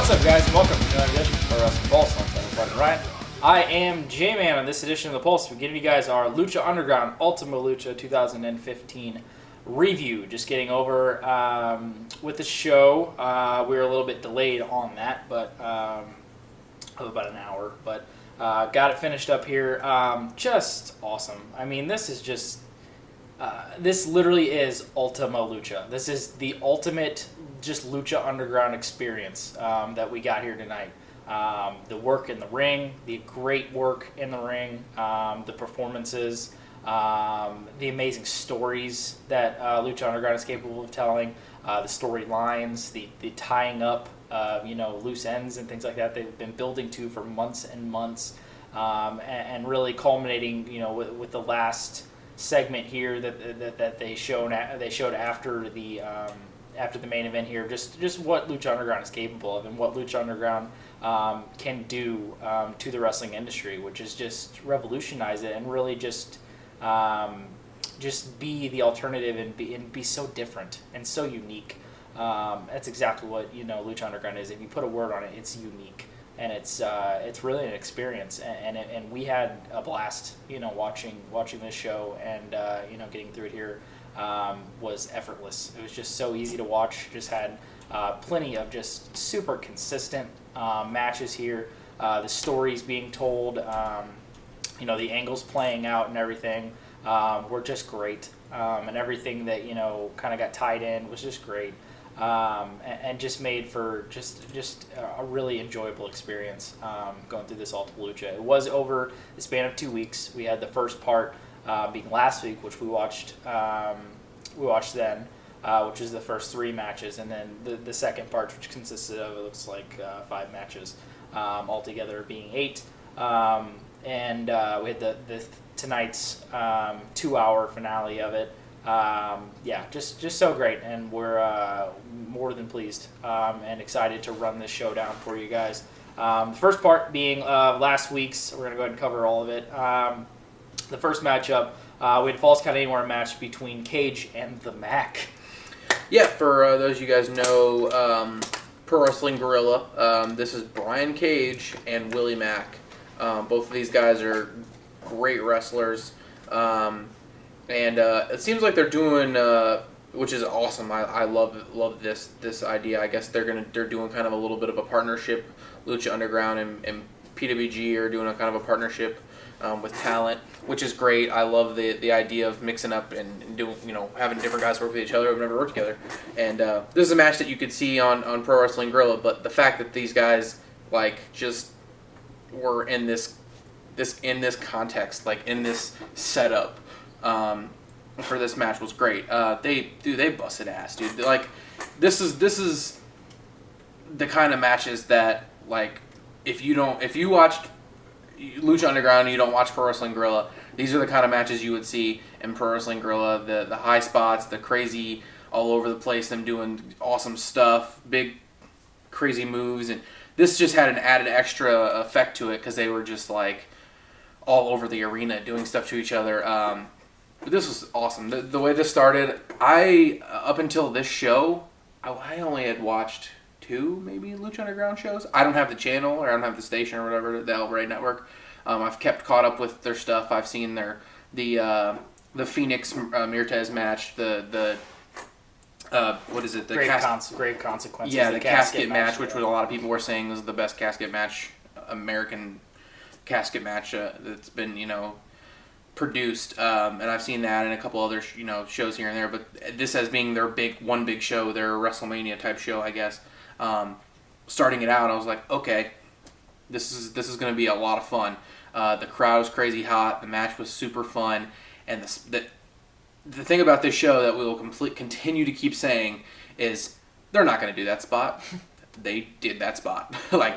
What's up, guys, and welcome to another edition of Pro Wrestling Pulse. I'm Brother Ryan. I am J-Man on this edition of the Pulse. We're giving you guys our Lucha Underground Ultima Lucha 2015 review. Just getting over with the show. We were a little bit delayed on that, but about an hour. But got it finished up here. Just awesome. I mean, this is just... this literally is Ultima Lucha. This is the ultimate just Lucha Underground experience that we got here tonight. The work in the ring, the great work in the ring, the performances, the amazing stories that Lucha Underground is capable of telling, the storylines, the tying up loose ends and things like that they've been building to for months and months, and really culminating with the last segment here that they showed after the main event here, just what Lucha Underground is capable of and what Lucha Underground can do to the wrestling industry, which is just revolutionize it and really just be the alternative and be so different and so unique. That's exactly what Lucha Underground is. If you put a word on it, it's unique. And it's really an experience, and we had a blast, watching this show, and getting through it here was effortless. It was just so easy to watch. Just had plenty of just super consistent matches here. The stories being told, the angles playing out and everything were just great, and everything that kind of got tied in was just great. And just made for just a really enjoyable experience going through this Ultima Lucha. It was over the span of 2 weeks. We had the first part being last week, which we watched then, which is the first 3 matches, and then the second part, which consisted of, it looks like 5 matches altogether, being 8. And we had the tonight's 2-hour finale of it. Just so great, and we're more than pleased and excited to run this show down for you guys. The first part being last week's. We're going to go ahead and cover all of it. The first matchup, we had a Falls Count Anywhere match between Cage and the Mack. Yeah, for those of you guys know, Pro Wrestling Guerrilla, this is Brian Cage and Willie Mack. Both of these guys are great wrestlers. And it seems like they're doing, which is awesome. I love this idea. I guess they're doing kind of a little bit of a partnership. Lucha Underground and PWG are doing a kind of a partnership with talent, which is great. I love the idea of mixing up and doing having different guys work with each other who've never worked together. And this is a match that you could see on Pro Wrestling Guerrilla. But the fact that these guys just were in this context, in this setup. For this match was great. They busted ass, dude. This is the kind of matches that if you watched Lucha Underground and you don't watch Pro Wrestling Guerrilla, these are the kind of matches you would see in Pro Wrestling Guerrilla. The high spots, the crazy all over the place, them doing awesome stuff, big crazy moves, and this just had an added extra effect to it because they were just all over the arena doing stuff to each other. But this was awesome. The way this started, up until this show, I only had watched 2 maybe Lucha Underground shows. I don't have the channel, or I don't have the station or whatever, the El Rey Network. I've kept caught up with their stuff. I've seen the Phoenix Muertes match, the what is it? The Grave Consequences. Yeah, the casket match, which a lot of people were saying was the best casket match, American casket match that's been produced, and I've seen that and a couple other shows here and there, but this as being their one big show, their WrestleMania type show, I guess. Starting it out, I was like, okay, this is going to be a lot of fun. The crowd was crazy hot, the match was super fun, and the thing about this show that we will continue to keep saying is they're not going to do that spot. They did that spot.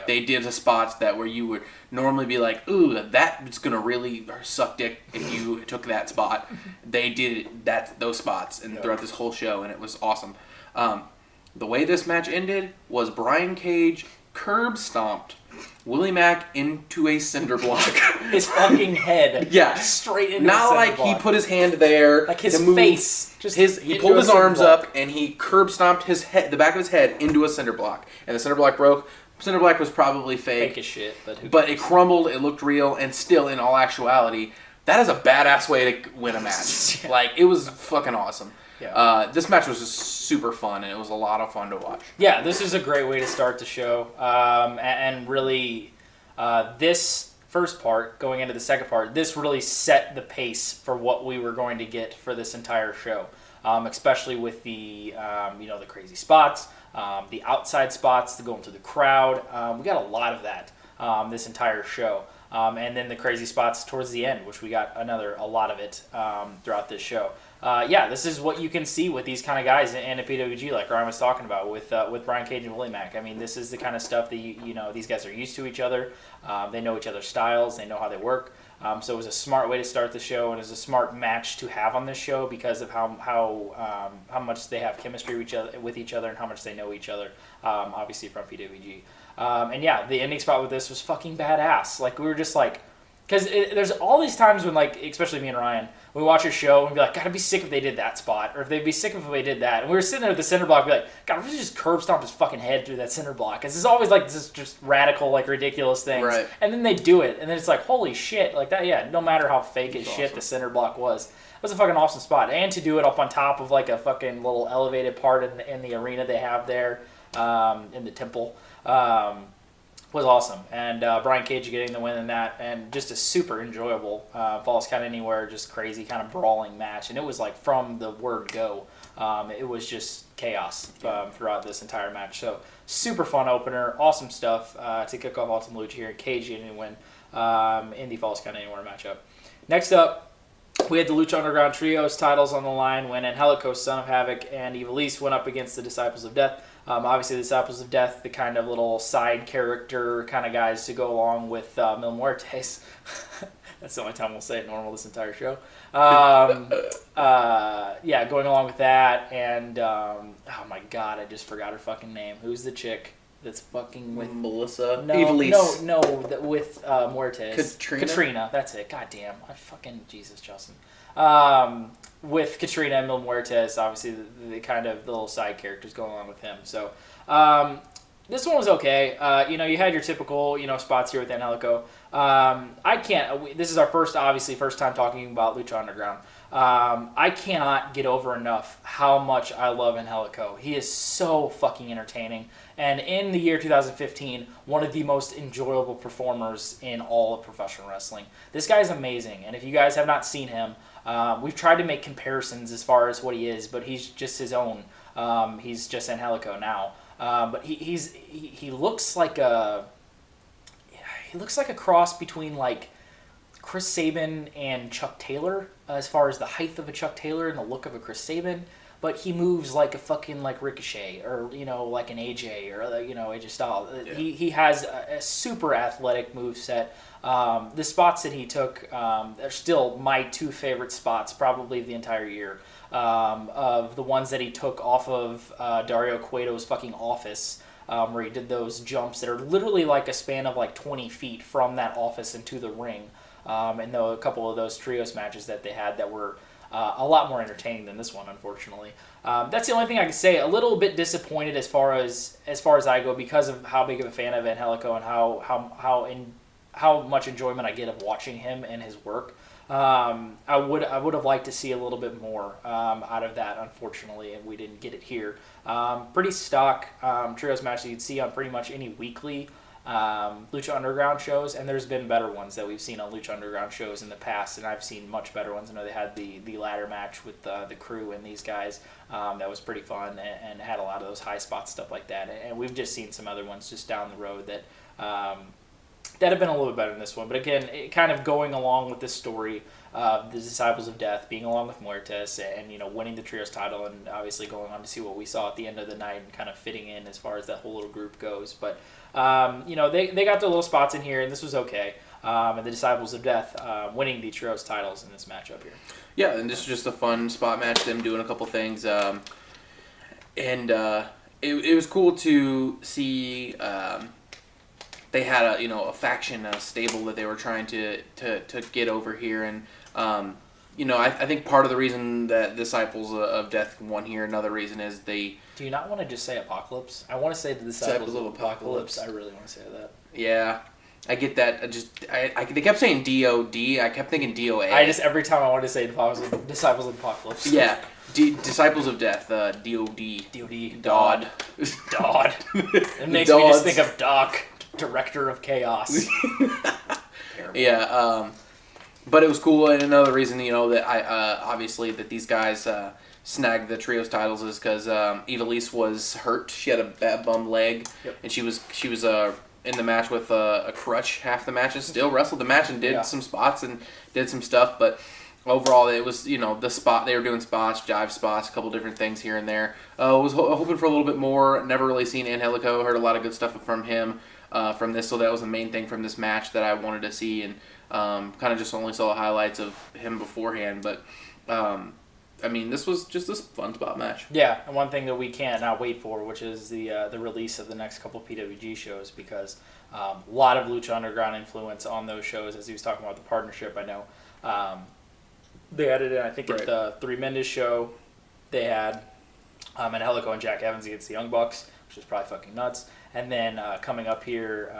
They did the spots where you would normally be like, ooh, that's going to really suck dick if you took that spot. They did those spots throughout this whole show, and it was awesome. The way this match ended was Brian Cage curb stomped Willie Mack into a cinder block. His fucking head. Yeah. Straight into Not the like block. he put his hand there. His face. He pulled his arms up and he curb stomped the back of his head into a cinder block. And the cinder block broke, Cinder Block was probably fake as shit, but it crumbled. It looked real, and still, in all actuality, that is a badass way to win a match. Like, it was fucking awesome. Yeah. This match was just super fun, and it was a lot of fun to watch. Yeah, this is a great way to start the show, and really, this first part going into the second part, this really set the pace for what we were going to get for this entire show, especially with the the crazy spots. The outside spots, the going through the crowd. We got a lot of that this entire show. And then the crazy spots towards the end, which we got a lot of it throughout this show. This is what you can see with these kind of guys in a PWG, like Ryan was talking about with Brian Cage and Willie Mack. I mean, this is the kind of stuff that these guys are used to each other. They know each other's styles. They know how they work. So it was a smart way to start the show, and it was a smart match to have on this show because of how much they have chemistry with each other and how much they know each other, obviously from PWG. The ending spot with this was fucking badass. Like, we were just like, because there's all these times when, like, especially me and Ryan, we watch a show and be like, God, I'd be sick if they did that spot, or if they'd be sick if they did that. And we were sitting there at the cinder block, be like, God, if we just curb stomp his fucking head through that cinder block. Because it's always like this just radical, like, ridiculous things. Right. And then they do it, and then it's like, holy shit, like that. Yeah, no matter how fake as shit the cinder block was, it was a fucking awesome spot. And to do it up on top of like a fucking little elevated part in the arena they have there, in the temple. Was awesome, and Brian Cage getting the win in that, and just a super enjoyable Falls Count Anywhere, just crazy kind of brawling match, and it was like from the word go, it was just chaos throughout this entire match. So super fun opener, awesome stuff to kick off Ultima Lucha here. Cage getting the win in the Falls Count Anywhere matchup. Next up, we had the Lucha Underground Trios titles on the line when Angelico, Son of Havoc, and Ivelisse went up against the Disciples of Death. Obviously, the Disciples of Death, the kind of little side character kind of guys to go along with Mil Muertes. That's the only time we'll say it normal this entire show. Going along with that, and oh my god, I just forgot her fucking name. Who's the chick that's fucking with Melissa? No, Ivelisse. no, with Muertes. Katrina, that's it. God damn, Jesus, Justin. With Katrina and Mil Muertes, obviously the kind of the little side characters going along with him. So this one was okay. You had your typical spots here with Angelico. This is our first time talking about Lucha Underground. I cannot get over enough how much I love Angelico. He is so fucking entertaining. And in the year 2015, one of the most enjoyable performers in all of professional wrestling. This guy is amazing. And if you guys have not seen him, we've tried to make comparisons as far as what he is, but he's just his own. He's just Angelico now. But he looks like a cross between like Chris Sabin and Chuck Taylor, as far as the height of a Chuck Taylor and the look of a Chris Sabin. But he moves like a fucking like Ricochet or like an AJ or AJ Styles. Yeah. He has a super athletic moveset. The spots that he took are still my two favorite spots, probably the entire year. Of the ones that he took off of Dario Cueto's fucking office, where he did those jumps that are literally like a span of like 20 feet from that office into the ring. And a couple of those trios matches that they had that were a lot more entertaining than this one, unfortunately. That's the only thing I can say. A little bit disappointed as far as I go because of how big of a fan of Angelico and how much enjoyment I get of watching him and his work. I would have liked to see a little bit more out of that, unfortunately, and we didn't get it here. Pretty stock trios match that you'd see on pretty much any weekly Lucha Underground shows, and there's been better ones that we've seen on Lucha Underground shows in the past, and I've seen much better ones. I know they had the ladder match with the crew and these guys that was pretty fun and had a lot of those high spots, stuff like that, and we've just seen some other ones just down the road that have been a little bit better than this one. But again, it kind of going along with this story of the Disciples of Death being along with Muertes and winning the trios title, and obviously going on to see what we saw at the end of the night and kind of fitting in as far as that whole little group goes. But they got their little spots in here, and this was okay. And the Disciples of Death winning the trios titles in this matchup here. Yeah, and this is just a fun spot match, them doing a couple things. It was cool to see they had a faction, a stable that they were trying to get over here, and I think part of the reason that Disciples of Death won here, another reason is they... Do you not want to just say Apocalypse? I want to say the Disciples of Apocalypse. I really want to say that. Yeah, I get that. They kept saying D-O-D. I kept thinking D-O-A. Every time I wanted to say Disciples of Apocalypse. Yeah. Disciples of Death, D-O-D. D-O-D. Dodd. Dodd. It makes me just think of Doc, Director of Chaos. Yeah, but it was cool, and another reason, that I obviously that these guys snagged the trios titles is because Ivelisse was hurt. She had a bad bum leg, and she was in the match with a crutch half the matches. Still wrestled the match and did some spots and did some stuff, but overall it was the spot they were doing spots, jive spots, a couple different things here and there. Was hoping for a little bit more. Never really seen Angelico. Heard a lot of good stuff from him from this, so that was the main thing from this match that I wanted to see, and kind of just only saw highlights of him beforehand, but. This was just a fun spot match. Yeah, and one thing that we can't not wait for, which is the release of the next couple PWG shows, because a lot of Lucha Underground influence on those shows, as he was talking about the partnership. I know they added in, I think, at the Three Mendes show, they had Angelico and Jack Evans against the Young Bucks, which is probably fucking nuts. And then coming up here,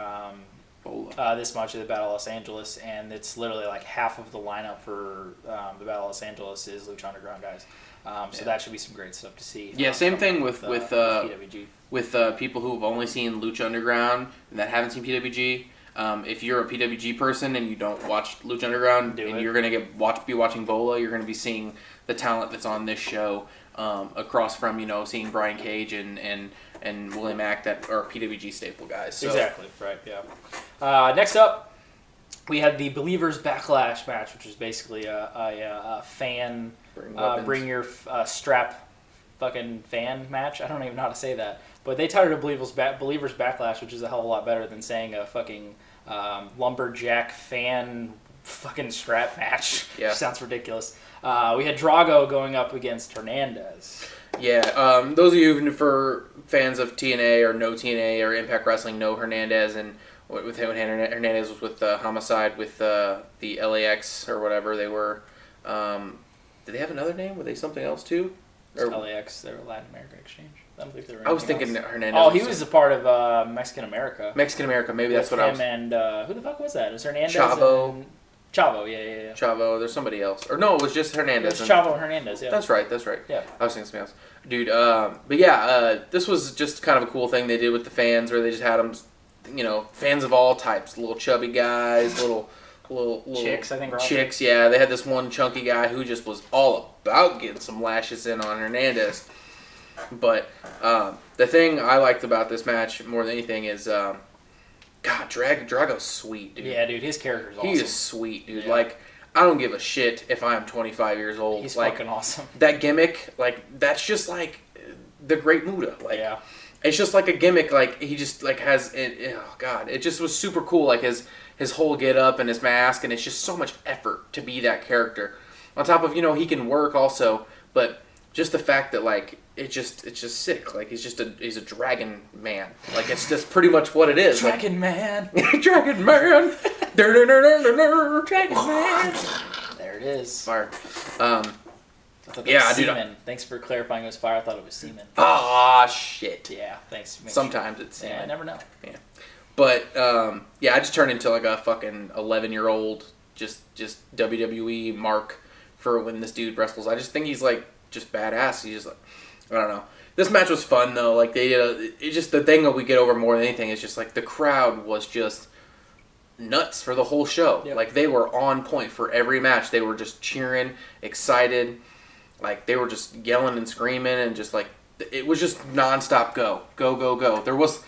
this much of the Battle of Los Angeles, and it's literally like half of the lineup for the Battle of Los Angeles is Lucha Underground guys. So that should be some great stuff to see. Yeah, same thing with PWG. With people who have only seen Lucha Underground and that haven't seen PWG. If you're a PWG person and you don't watch Lucha Underground, you're gonna be watching Bola, you're gonna be seeing the talent that's on this show. Across from seeing Brian Cage and Willie Mack that are PWG staple guys. So. Exactly, right, yeah. Next up, we had the Believers Backlash match, which is basically a fan, bring your strap fucking fan match. I don't even know how to say that. But they titled it Believers Backlash, which is a hell of a lot better than saying a fucking lumberjack fan fucking strap match. Yeah. Which sounds ridiculous. We had Drago going up against Hernandez. Yeah, those of you for fans of TNA or no TNA or Impact Wrestling know Hernandez, and with him, Hernandez was with Homicide with the LAX or whatever they were. Did they have another name? Were they something else too? Or LAX, they were Latin America Exchange. I don't think they were. I was thinking else. Hernandez. Oh, he was a part of Mexican America. Mexican America, maybe that's what I was. And who the fuck was that? It was Hernandez. Chavo. Chavo, yeah. Chavo, there's somebody else. Or no, it was just Hernandez. It was Chavo and Hernandez, yeah. That's right. Yeah. I was thinking something else. Dude, but yeah, this was just kind of a cool thing they did with the fans, where they just had them, fans of all types. Little chubby guys, little chicks, I think. Chicks, yeah. They had this one chunky guy who just was all about getting some lashes in on Hernandez. But the thing I liked about this match more than anything is... God, Drago's sweet, dude. Yeah, dude, his character's awesome. He is sweet, dude. Yeah. Like, I don't give a shit if I'm 25 years old. He's like, fucking awesome. That gimmick, that's just like the Great Muda. Like, yeah. It's just like a gimmick. Like, he just has. Oh God, it just was super cool. Like his whole get up and his mask, and it's just so much effort to be that character. On top of he can work also, but just the fact that it's just sick. Like he's a dragon man. Like that's pretty much what it is. Dragon man. Dragon man. Dragon man. There it is. Fire. Yeah, dude. Thanks for clarifying it was fire. I thought it was semen. Ah, shit. Yeah, thanks. Sometimes it's semen. Yeah, I never know. Yeah. But I just turned into like a fucking 11-year-old just WWE mark for when this dude wrestles. I just think he's just badass. He's just I don't know. This match was fun though. Like it's just the thing that we get over more than anything is just the crowd was just nuts for the whole show. Yep. Like they were on point for every match. They were just cheering, excited. Like they were just yelling and screaming and just it was just nonstop go. There was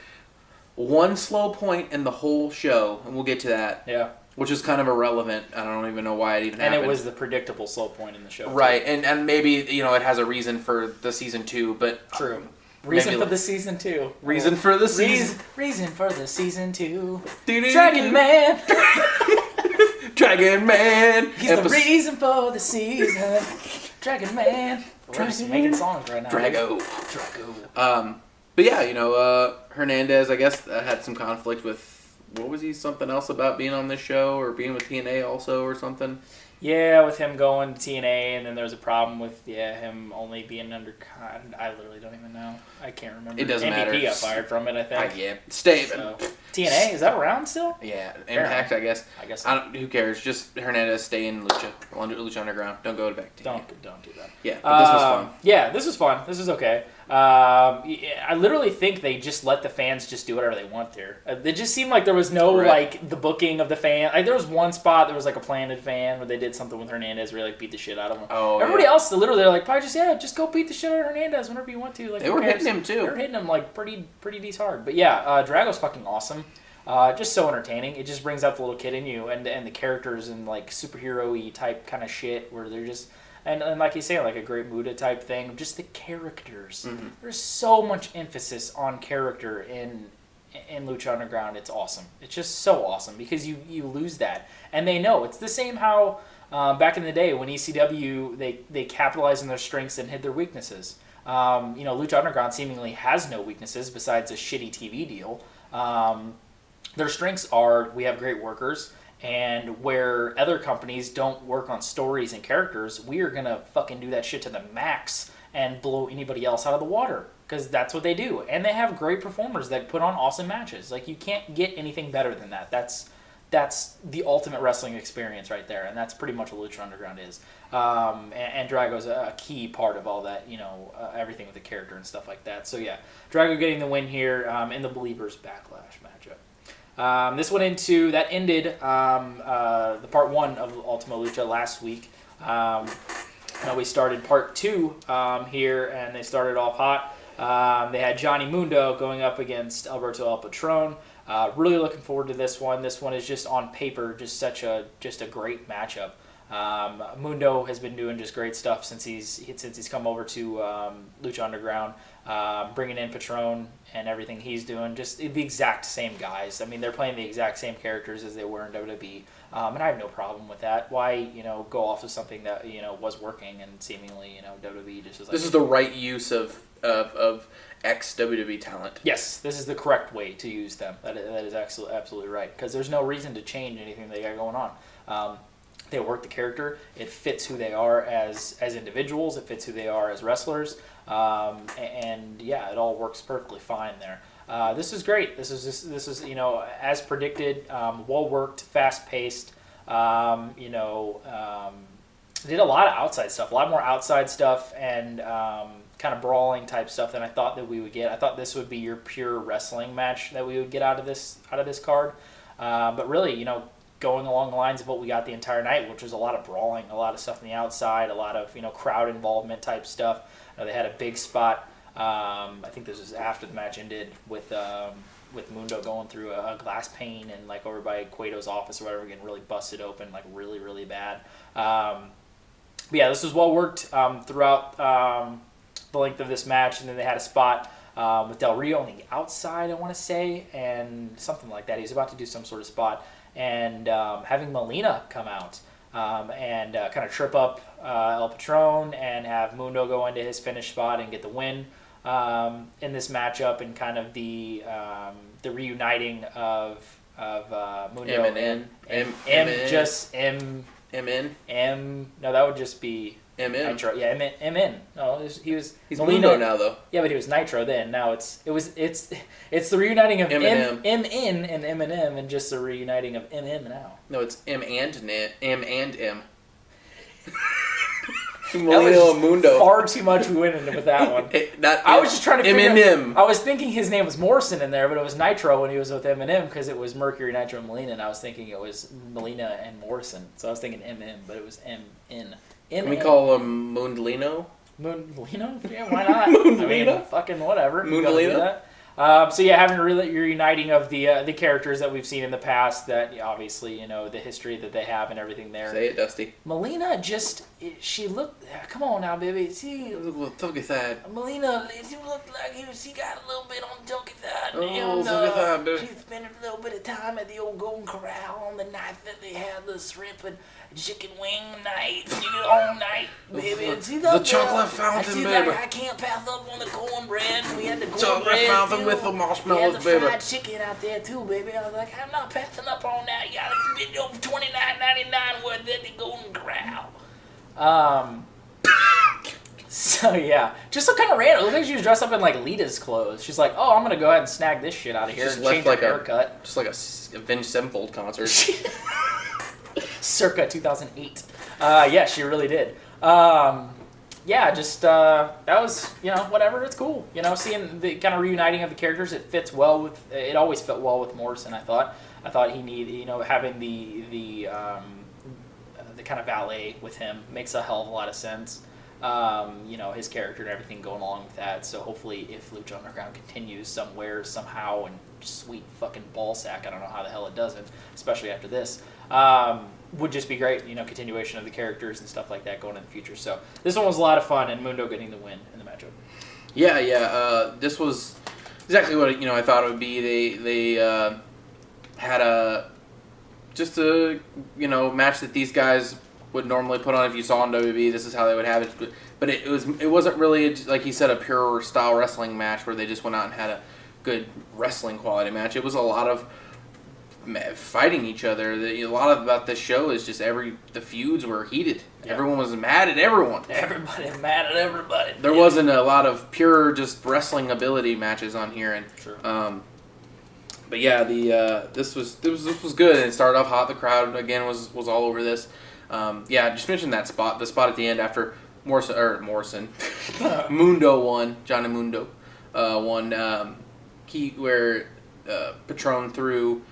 one slow point in the whole show, and we'll get to that. Yeah. Which is kind of irrelevant. I don't even know why it even happened. And it was the predictable slow point in the show. Right, and maybe, it has a reason for the season 2, but... True. Reason for the season 2. Reason for the season... Reason for the season 2. Dragon Man! Dragon Man! He's the reason for the season. Dragon Man. We're just making songs right now. Drago. But yeah, Hernandez, I guess, had some conflict with... What was he? Something else about being on this show or being with TNA also or something? Yeah, with him going to TNA, and then there was a problem with him only being under. I literally don't even know. I can't remember. It doesn't matter. MVP got fired from it, I think. Yeah, stay. So, TNA, is that around still? Yeah, Impact, I guess. I guess. So. Who cares? Just Hernandez, stay in Lucha Underground. Don't go back to TNA. Don't do that. Yeah, but this was fun. Yeah, this was fun. This was okay. I literally think they just let the fans just do whatever they want there. It just seemed like there was no like the booking of the fan. Like there was one spot there was like a planted fan where they did something with Hernandez where they like beat the shit out of him. Oh, everybody else literally they're like probably just go beat the shit out of Hernandez whenever you want to. Like they were hitting him too. They were hitting him like pretty decent hard. But yeah, Drago's fucking awesome. Just so entertaining. It just brings out the little kid in you and the characters and like superhero-y type kind of shit where they're just. And like you say, like a great Muda type thing, just the characters. Mm-hmm. There's so much emphasis on character in Lucha Underground. It's awesome. It's just so awesome because you lose that. And they know. It's the same how back in the day when ECW, they capitalized on their strengths and hid their weaknesses. Lucha Underground seemingly has no weaknesses besides a shitty TV deal. Their strengths are we have great workers. And where other companies don't work on stories and characters, we are going to fucking do that shit to the max and blow anybody else out of the water. Because that's what they do. And they have great performers that put on awesome matches. Like, you can't get anything better than that. That's the ultimate wrestling experience right there. And that's pretty much what Lucha Underground is. And Drago's a key part of all that, everything with the character and stuff like that. So, yeah, Drago getting the win here in the Believers Backlash matchup. This went into that ended the part 1 of Ultima Lucha last week. Now we started part 2 here, and they started off hot. They had Johnny Mundo going up against Alberto El Patron. Really looking forward to this one. This one is just on paper, just a great matchup. Mundo has been doing just great stuff since he's come over to Lucha Underground, bringing in Patron and everything he's doing. Just the exact same guys. I mean, they're playing the exact same characters as they were in WWE, and I have no problem with that. Why go off of something that was working and seemingly WWE just is like. This is the right use of ex WWE talent. Yes, this is the correct way to use them. That is absolutely right because there's no reason to change anything they got going on. They work the character. It fits who they are as individuals. It fits who they are as wrestlers. And yeah, it all works perfectly fine there. This is great. This is as predicted. Well worked, fast paced. Did a lot of outside stuff. A lot more outside stuff and kind of brawling type stuff than I thought that we would get. I thought this would be your pure wrestling match that we would get out of this card. But really, going along the lines of what we got the entire night, which was a lot of brawling, a lot of stuff on the outside, a lot of crowd involvement type stuff. They had a big spot. I think this was after the match ended with Mundo going through a glass pane and like over by Cueto's office or whatever, getting really busted open, like really really bad. But yeah, this was well worked throughout the length of this match, and then they had a spot with Del Rio on the outside, I want to say, and something like that. He was about to do some sort of spot. And having Melina come out and kind of trip up El Patron and have Mundo go into his finish spot and get the win in this matchup, and kind of the reuniting of Mundo No, that would just be Nitro. Yeah, MN. No, he's Melina. Mundo now though. Yeah, but he was Nitro then. Now it's the reuniting of MN and Eminem, and just the reuniting of MM now. No, it's M and M. Molino and Mundo. Far too much we went into with that one. I was just trying to figure out. I was thinking his name was Morrison in there, but it was Nitro when he was with Eminem because it was Mercury, Nitro, and Melina, and I was thinking it was Melina and Morrison. So I was thinking MM, but it was MN. Can we call him Mundolino? Mundolino? Yeah, why not? I mean, fucking whatever. Mundolino? So yeah, having a reuniting of the characters that we've seen in the past, that obviously the history that they have and everything there. Say it, Dusty. Melina she looked. Come on now, baby. See, look at that. Melina, she looked like she got a little bit on the junky side. look at that, dude. She spent a little bit of time at the old Golden Corral on the night that they had the shrimp and chicken wing night. All night, baby. And she's The up chocolate there, fountain, and she's baby. Like, I can't pass up on the cornbread. We had the Chocolate cornbread fountain too. with the marshmallows, we had the baby. fried chicken out there too, baby. I was like, I'm not passing up on that. You gotta spend over $29.99 worth at the Golden Corral. So yeah, just so kind of random. It looked like she was dressed up in like Lita's clothes. She's like, "Oh, I'm gonna go ahead and snag this shit out of here Just and left change like her haircut." just like a Avenged Sevenfold concert. Circa 2008. Yeah, she really did. Yeah, just that was whatever. It's cool. Seeing the kind of reuniting of the characters. It fits well with. It always fit well with Morrison. I thought he needed having the kind of valet with him makes a hell of a lot of sense. His character and everything going along with that. So hopefully if Lucha Underground continues somewhere, somehow, and sweet fucking ballsack, I don't know how the hell it doesn't, especially after this, would just be great, continuation of the characters and stuff like that going in the future. So this one was a lot of fun, and Mundo getting the win in the matchup. Yeah. This was exactly what I thought it would be. They had a match that these guys would normally put on if you saw on WWE. This is how they would have it, but it wasn't really like he said a pure style wrestling match where they just went out and had a good wrestling quality match. It was a lot of fighting each other. A lot about this show is just the feuds were heated. Yeah. Everyone was mad at everyone. Everybody mad at everybody. There wasn't a lot of pure just wrestling ability matches on here, and sure. But yeah, this was good, and it started off hot. The crowd again was all over this. Just mentioned the spot at the end after Morrison, Mundo won, Johnny Mundo won, where Patron threw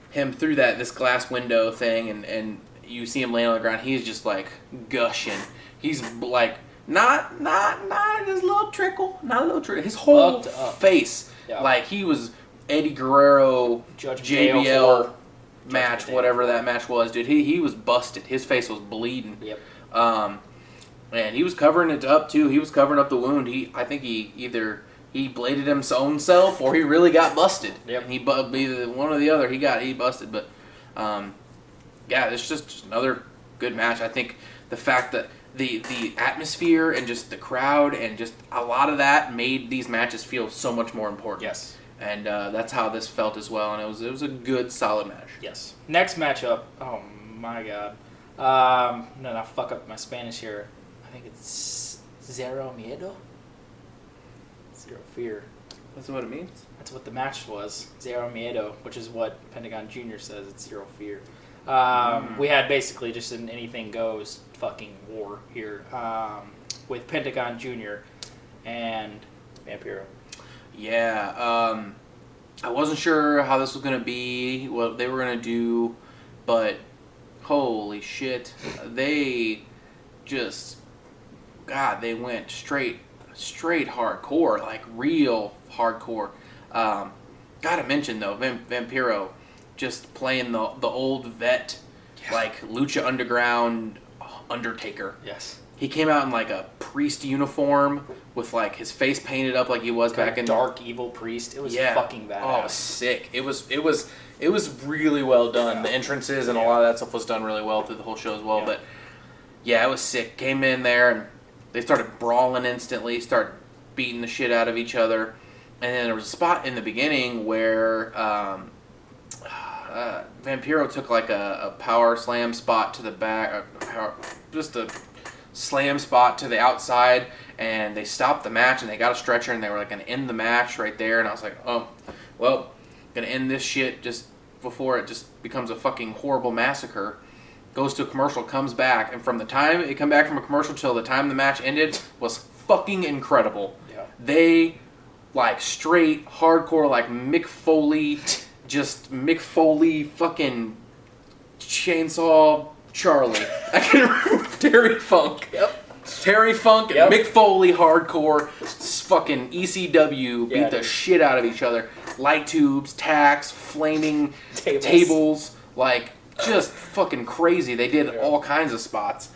him through this glass window thing, and you see him laying on the ground. He's just like gushing. He's like not just a little trickle, his whole face, like he was Eddie Guerrero, JBL match, whatever that match was, dude. He was busted. His face was bleeding. Yep. And he was covering it up too. He was covering up the wound. I think he either bladed his own self or he really got busted. Yep. And either one or the other. He busted. But it's just another good match. I think the fact that the atmosphere and just the crowd and just a lot of that made these matches feel so much more important. Yes. And that's how this felt as well, and it was a good, solid match. Yes. Next matchup. Oh my god. No, fuck up my Spanish here. I think it's Zero Miedo. Zero Fear. That's what it means. That's what the match was. Zero Miedo, which is what Pentagon Jr. says. It's Zero Fear. We had basically just an anything goes fucking war here with Pentagon Jr. and Vampiro. Yeah, I wasn't sure how this was going to be, what they were going to do, but holy shit, they went straight hardcore, like real hardcore. Gotta mention though, Vampiro just playing the old vet, like Lucha Underground Undertaker. Yes. He came out in like a priest uniform with like his face painted up like he was back in dark evil priest. It was fucking badass. Oh, it was sick. It was really well done. The entrances and a lot of that stuff was done really well through the whole show as well. Yeah. But yeah, it was sick. Came in there and they started brawling instantly, started beating the shit out of each other. And then there was a spot in the beginning where Vampiro took like a power slam spot to the back, just a slam spot to the outside, and they stopped the match and they got a stretcher and they were like going to end the match right there. And I was like, oh, well, going to end this shit just before it just becomes a fucking horrible massacre. Goes to a commercial, comes back, and from the time it come back from a commercial till the time the match ended was fucking incredible. Yeah. They like straight hardcore, like Mick Foley, just Mick Foley fucking chainsaw Charlie. I can remember Terry Funk. Yep. Terry Funk and Mick Foley hardcore fucking ECW beat the shit out of each other. Light tubes, tacks, flaming tables, like just fucking crazy. They did all kinds of spots.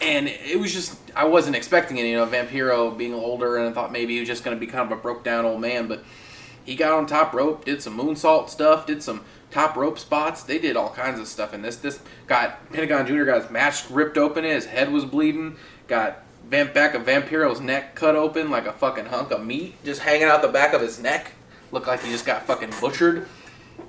And it was just, I wasn't expecting it, Vampiro being older, and I thought maybe he was just going to be kind of a broke down old man, but he got on top rope, did some moonsault stuff, did some top rope spots. They did all kinds of stuff in this. This got, Pentagon Jr. got his mask ripped open, his head was bleeding, got back of Vampiro's neck cut open like a fucking hunk of meat, just hanging out the back of his neck. Looked like he just got fucking butchered.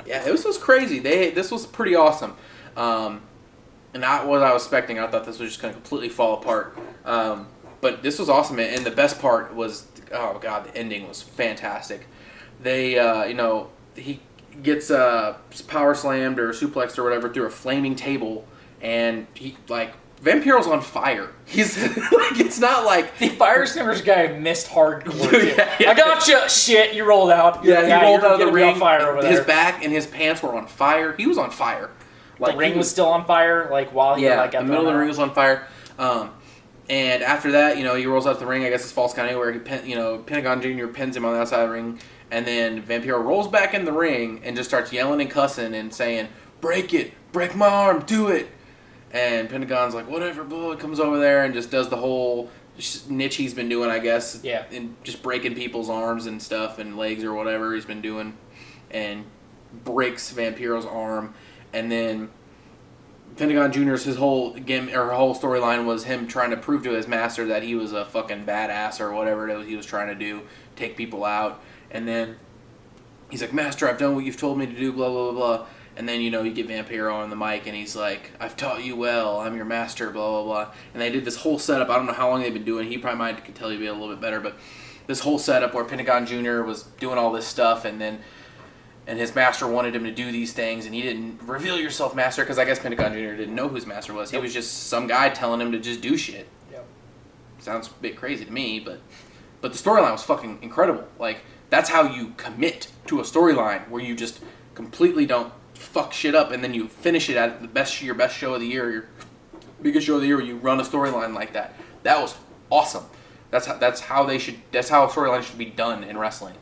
Yeah, this was crazy. This was pretty awesome. And not what I was expecting. I thought this was just going to completely fall apart. But this was awesome. And the best part was, oh god, the ending was fantastic. They, he gets power slammed or suplexed or whatever through a flaming table, and he, like, Vampiro's on fire. He's like, it's not like the fire extinguisher guy missed hardcore. Yeah. I gotcha. Shit, you rolled out. Yeah, he rolled out of the ring. On fire over there. His back and his pants were on fire. He was on fire. Like, the ring was still on fire. Like while he the middle of the ring was on fire. And after that, he rolls out the ring. I guess it's false count anywhere. Pentagon Jr. pins him on the outside of the ring, and then Vampiro rolls back in the ring and just starts yelling and cussing and saying, "Break it, break my arm, do it." And Pentagon's like, whatever, blah, comes over there and just does the whole niche he's been doing, I guess. Yeah. And just breaking people's arms and stuff and legs or whatever he's been doing. And breaks Vampiro's arm. And then Pentagon Jr.'s his whole storyline was him trying to prove to his master that he was a fucking badass or whatever it was he was trying to do, take people out. And then he's like, "Master, I've done what you've told me to do, blah, blah, blah, blah." And then, you get Vampiro on the mic, and he's like, "I've taught you well. I'm your master, blah, blah, blah." And they did this whole setup. I don't know how long they've been doing. He probably might could tell you a little bit better, but this whole setup where Pentagon Jr. was doing all this stuff, and his master wanted him to do these things, and he didn't reveal yourself, master, because I guess Pentagon Jr. didn't know who his master was. He was just some guy telling him to just do shit. Yep. Sounds a bit crazy to me, but the storyline was fucking incredible. Like, that's how you commit to a storyline, where you just completely don't fuck shit up, and then you finish it at your best show of the year, your biggest show of the year, where you run a storyline like that. That was awesome. That's how a storyline should be done in wrestling.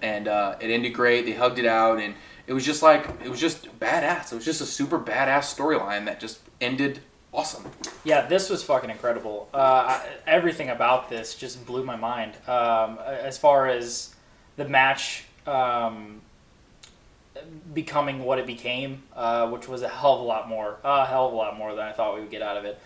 And it ended great. They hugged it out, and it was just badass. It was just a super badass storyline that just ended awesome. Yeah, this was fucking incredible. Everything about this just blew my mind. As far as the match becoming what it became, which was a hell of a lot more than I thought we would get out of it.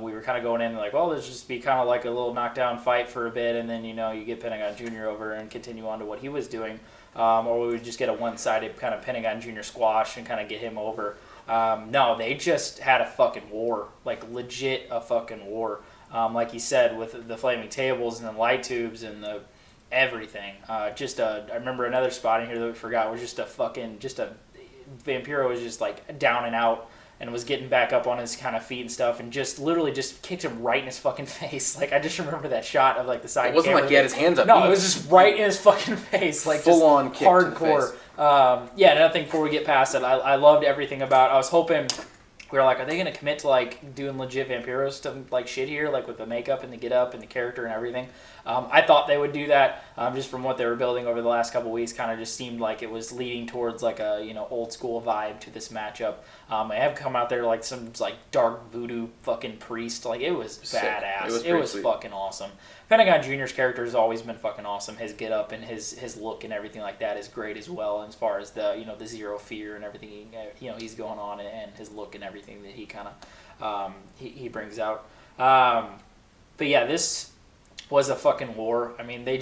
We were kind of going in like, well, this just be kind of like a little knockdown fight for a bit, and then you get Pentagon Jr. over and continue on to what he was doing, or we would just get a one-sided kind of Pentagon Jr. squash and kind of get him over. No, they just had a fucking war, like legit a fucking war. Like you said, with the flaming tables and the light tubes and the everything. I remember another spot in here that we forgot was just a Vampiro was just like down and out and was getting back up on his kind of feet and stuff, and just literally just kicked him right in his fucking face. Like, I just remember that shot of like the side. It wasn't like he had his hands up. No, it was just right in his fucking face, like full on kick hardcore. Another thing before we get past it, I loved everything about. I was hoping. We were like, are they going to commit to like doing legit Vampiro stuff like shit here, like with the makeup and the get up and the character and everything? I thought they would do that, just from what they were building over the last couple of weeks. Kind of just seemed like it was leading towards like a old school vibe to this matchup. They have come out there like some like dark voodoo fucking priest. Like, it was badass. It was fucking awesome. Pentagon Jr.'s character has always been fucking awesome. His get up and his look and everything like that is great as well. As far as the the zero fear and everything he's going on, and his look and everything that he kind of he brings out. But yeah, this was a fucking war. I mean, they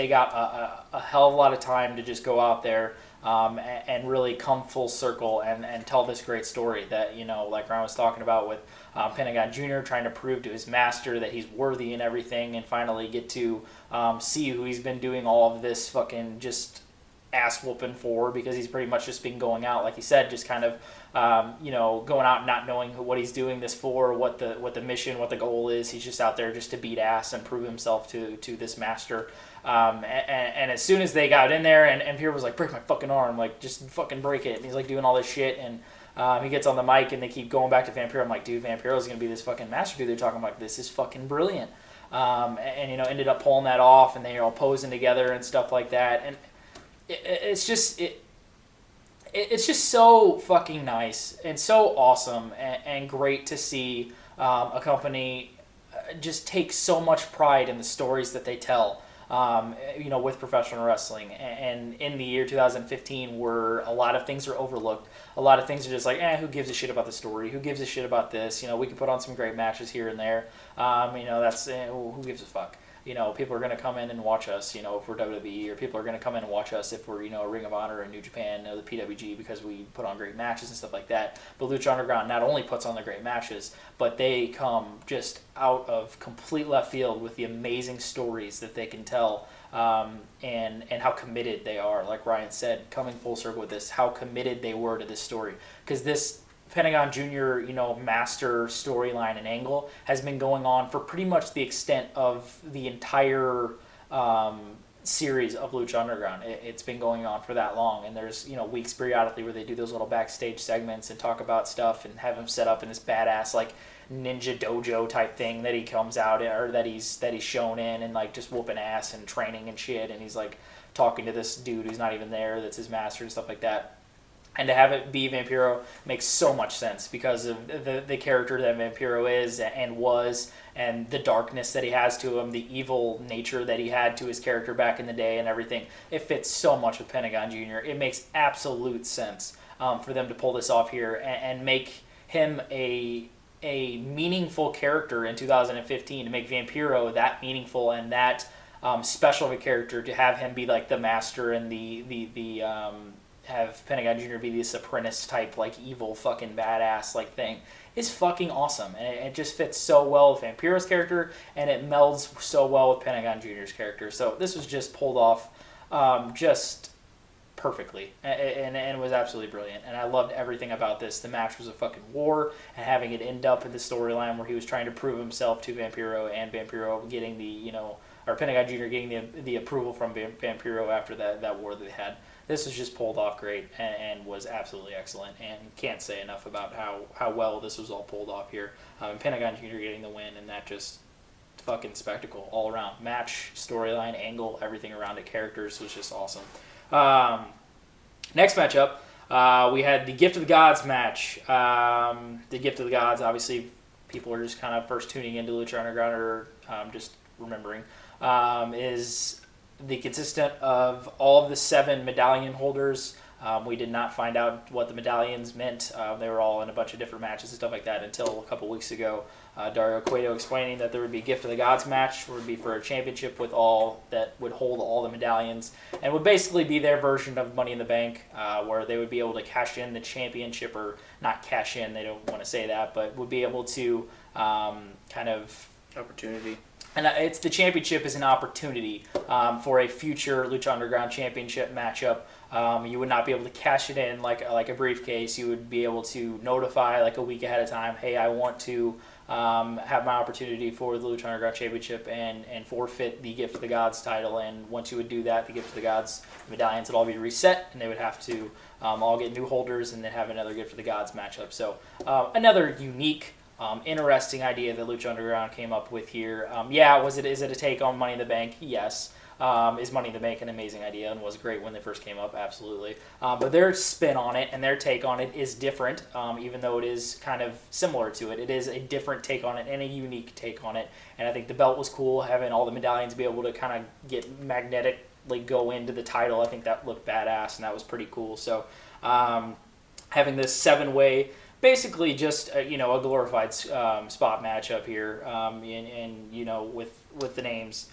got a hell of a lot of time to just go out there and really come full circle and tell this great story that, like Ryan was talking about with Pentagon Jr. trying to prove to his master that he's worthy and everything, and finally get to see who he's been doing all of this fucking just ass whooping for, because he's pretty much just been going out, like he said, just kind of going out and not knowing what he's doing this for, what the mission, what the goal is. He's just out there just to beat ass and prove himself to this master. And as soon as they got in there, and Pierre was like, break my fucking arm, like, just fucking break it. And he's like doing all this shit, and he gets on the mic, and they keep going back to Vampiro. I'm like, dude, Vampiro's going to be this fucking master dude they're talking about. This is fucking brilliant. Ended up pulling that off, and they're all posing together and stuff like that. And it's just so fucking nice and so awesome and great to see a company just takes so much pride in the stories that they tell. With professional wrestling, and in the year 2015, where a lot of things are overlooked, a lot of things are just like, who gives a shit about the story? Who gives a shit about this? We can put on some great matches here and there. That's who gives a fuck? People are going to come in and watch us, if we're WWE, or people are going to come in and watch us if we're, a Ring of Honor or New Japan, or the PWG, because we put on great matches and stuff like that. But Lucha Underground not only puts on the great matches, but they come just out of complete left field with the amazing stories that they can tell, and how committed they are. Like Ryan said, coming full circle with this, how committed they were to this story. Because this Pentagon Jr., master storyline and angle has been going on for pretty much the extent of the entire series of Lucha Underground. It's been going on for that long, and there's weeks periodically where they do those little backstage segments and talk about stuff and have him set up in this badass like ninja dojo type thing that he comes out in, or that he's shown in, and like just whooping ass and training and shit, and he's like talking to this dude who's not even there, that's his master and stuff like that. And to have it be Vampiro makes so much sense because of the character that Vampiro is and was, and the darkness that he has to him, the evil nature that he had to his character back in the day and everything. It fits so much with Pentagon Jr. It makes absolute sense for them to pull this off here and make him a meaningful character in 2015, to make Vampiro that meaningful and that special of a character, to have him be like the master and the have Pentagon Jr. be this apprentice type, like evil fucking badass like thing, is fucking awesome. And it just fits so well with Vampiro's character, and it melds so well with Pentagon Jr.'s character. So this was just pulled off just perfectly, and was absolutely brilliant. And I loved everything about this. The match was a fucking war, and having it end up in the storyline where he was trying to prove himself to Vampiro, and Vampiro getting or Pentagon Jr. getting the approval from Vampiro after that war that they had. This was just pulled off great and was absolutely excellent, and can't say enough about how well this was all pulled off here. Pentagon Jr. getting the win, and that just fucking spectacle all around. Match, storyline, angle, everything around it, characters, was just awesome. Next matchup, we had the Gift of the Gods match. The Gift of the Gods, obviously, people are just kind of first tuning into Lucha Underground, or just remembering, is the consistent of all of the 7 medallion holders. We did not find out what the medallions meant. They were all in a bunch of different matches and stuff like that until a couple weeks ago. Dario Cueto explaining that there would be a Gift of the Gods match, would be for a championship with all that would hold all the medallions, and would basically be their version of Money in the Bank, where they would be able to cash in the championship, or not cash in, they don't want to say that, but would be able to kind of opportunity. And it's the championship is an opportunity for a future Lucha Underground championship matchup. You would not be able to cash it in like a briefcase. You would be able to notify like a week ahead of time, hey, I want to have my opportunity for the Lucha Underground championship and forfeit the Gift of the Gods title. And once you would do that, the Gift of the Gods medallions would all be reset, and they would have to all get new holders and then have another Gift of the Gods matchup. So another unique, interesting idea that Lucha Underground came up with here. Is it a take on Money in the Bank? Yes. Is Money in the Bank an amazing idea and was great when they first came up? Absolutely. But their spin on it and their take on it is different, even though it is kind of similar to it. It is a different take on it and a unique take on it. And I think the belt was cool, having all the medallions be able to kind of get magnetically go into the title. I think that looked badass, and that was pretty cool. So having this 7-way, basically just a glorified spot matchup here, and with the names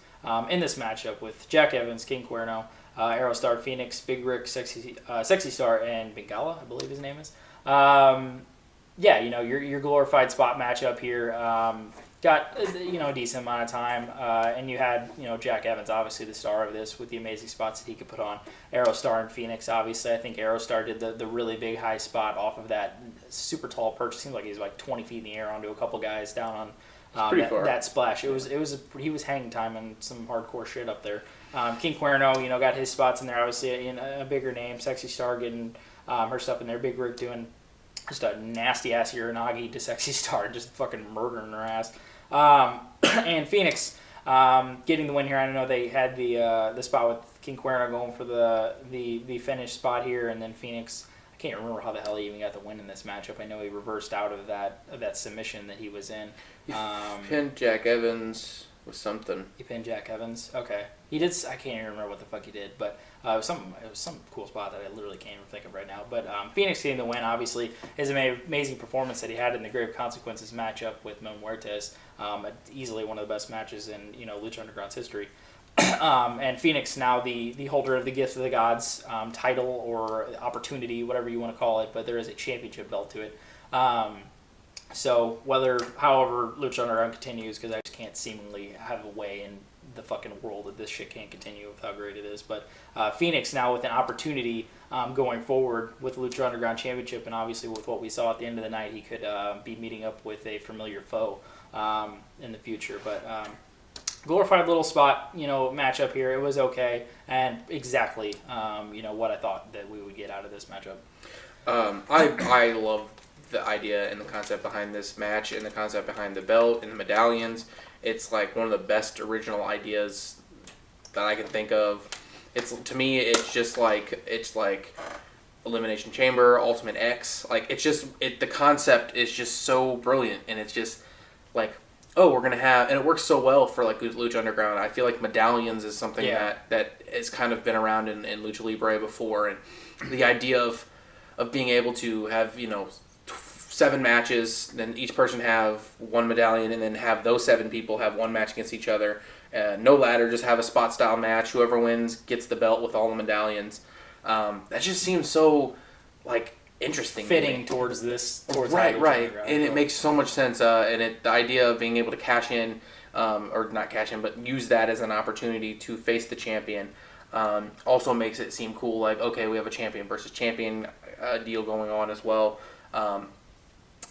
in this matchup with Jack Evans, King Cuerno, Aerostar, Phoenix, Big Rick, Sexy Star, and Bengala, I believe his name is. Your glorified spot matchup here. Got a decent amount of time, and you had Jack Evans, obviously the star of this, with the amazing spots that he could put on. Aerostar and Phoenix, obviously. I think Aerostar did the really big high spot off of that super tall perch. It seemed like he was like 20 feet in the air onto a couple guys down on that splash. He was hanging time and some hardcore shit up there. King Cuerno, got his spots in there. Obviously, a bigger name. Sexy Star getting her stuff in there. Big Rick doing just a nasty ass Uranagi to Sexy Star, just fucking murdering her ass. And Phoenix getting the win here. I don't know, they had the spot with King Cuerno going for the finish spot here, and then Phoenix, I can't remember how the hell he even got the win in this matchup. I know he reversed out of that submission that he was in. Pinned Jack Evans with something. He pinned Jack Evans. Okay, he did. I can't even remember what the fuck he did, but it was some cool spot that I literally can't even think of right now. But Phoenix getting the win, obviously, his amazing performance that he had in the Grave Consequences matchup with Muertes, easily one of the best matches in Lucha Underground's history. And Phoenix now the holder of the Gift of the Gods title or opportunity, whatever you want to call it, but there is a championship belt to it. So however Lucha Underground continues, because I just can't seemingly have a way in the fucking world that this shit can't continue with how great it is. But Phoenix now with an opportunity going forward with the Lucha Underground Championship, and obviously with what we saw at the end of the night, he could be meeting up with a familiar foe in the future. But glorified little spot, matchup here. It was okay, and exactly, what I thought that we would get out of this matchup. I love the idea and the concept behind this match and the concept behind the belt and the medallions. It's like one of the best original ideas that I can think of. To me, it's like Elimination Chamber, Ultimate X. Like the concept is just so brilliant, and it's just like, we're gonna have, and it works so well for like Lucha Underground. I feel like medallions is something that has kind of been around in Lucha Libre before, and the idea of being able to have 7 matches, then each person have one medallion, and then have those 7 people have one match against each other. No ladder, just have a spot style match. Whoever wins gets the belt with all the medallions. That just seems so like interesting, fitting towards right, and it makes so much sense. The idea of being able to cash in, or not cash in, but use that as an opportunity to face the champion, also makes it seem cool. Like, okay, we have a champion versus champion deal going on as well.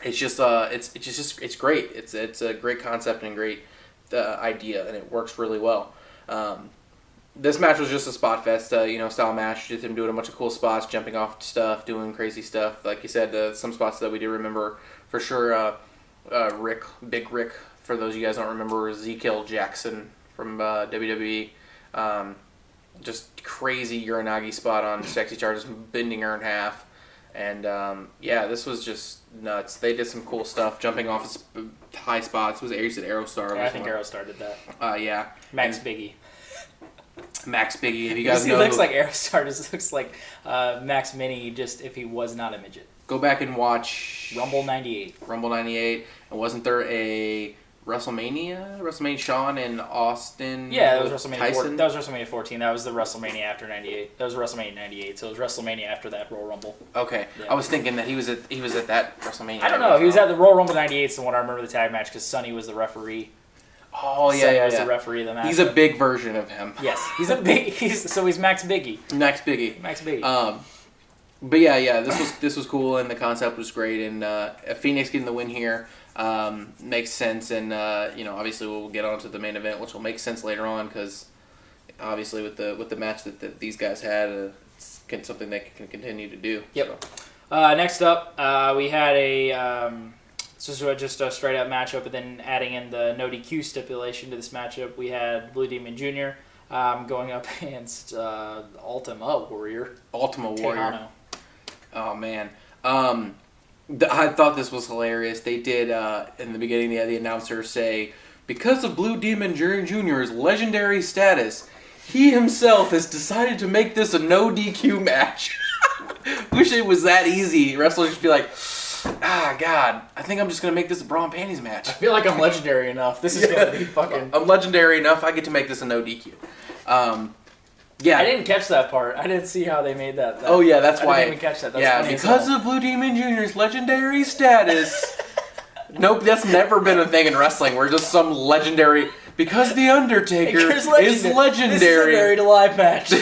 It's just it's great. It's a great concept and great idea, and it works really well. This match was just a spot fest, style match. Just him doing a bunch of cool spots, jumping off stuff, doing crazy stuff. Like you said, some spots that we do remember for sure. Big Rick, for those of you guys don't remember, Ezekiel Jackson from WWE. Just crazy Uranagi spot on Sexy Charges, bending her in half. And this was just nuts. They did some cool stuff, jumping off high spots. Was Aerostar? Yeah, I think Aerostar did that. Yeah. Max Biggie. If you guys know, he looks like Aerostar. Just looks like Max Mini. Just if he was not a midget. Go back and watch Rumble '98. And wasn't there a WrestleMania Shawn and Austin? Yeah, that was WrestleMania. Tyson? That was WrestleMania 14. That was the WrestleMania after '98. That was WrestleMania '98. So it was WrestleMania after that Royal Rumble. Okay, yeah. I was thinking that he was at that WrestleMania. I don't know. He was at the Royal Rumble '98. Is the one I remember the tag match because Sonny was the referee. Oh yeah, Sonny yeah, was the referee of the match. He's a big version of him. Yes, he's Max Biggie. Max Biggie. But yeah, this was cool, and the concept was great, and Phoenix getting the win here makes sense, and obviously we'll get on to the main event, which will make sense later on, because obviously with the match that these guys had, it's something they can continue to do. Yep. So. Next up, we had just a straight up matchup, but then adding in the no DQ stipulation to this matchup, we had Blue Demon Jr. Going up against Ultima Warrior. Tejano. Oh man, I thought this was hilarious. They did in the beginning. They had the announcer say, "Because of Blue Demon Jr.'s legendary status, he himself has decided to make this a no DQ match." Wish it was that easy. Wrestlers just be like, God, I think I'm just gonna make this a bra and panties match. I feel like I'm legendary enough. This is gonna be fucking. I'm legendary enough. I get to make this a no DQ. Yeah, I didn't catch that part. I didn't see how they made that. Oh yeah, that's why. I didn't even catch that. That's funny because of Blue Demon Jr.'s legendary status. Nope, that's never been a thing in wrestling. We're just some legendary. Because the Undertaker is legendary. This is a buried alive match.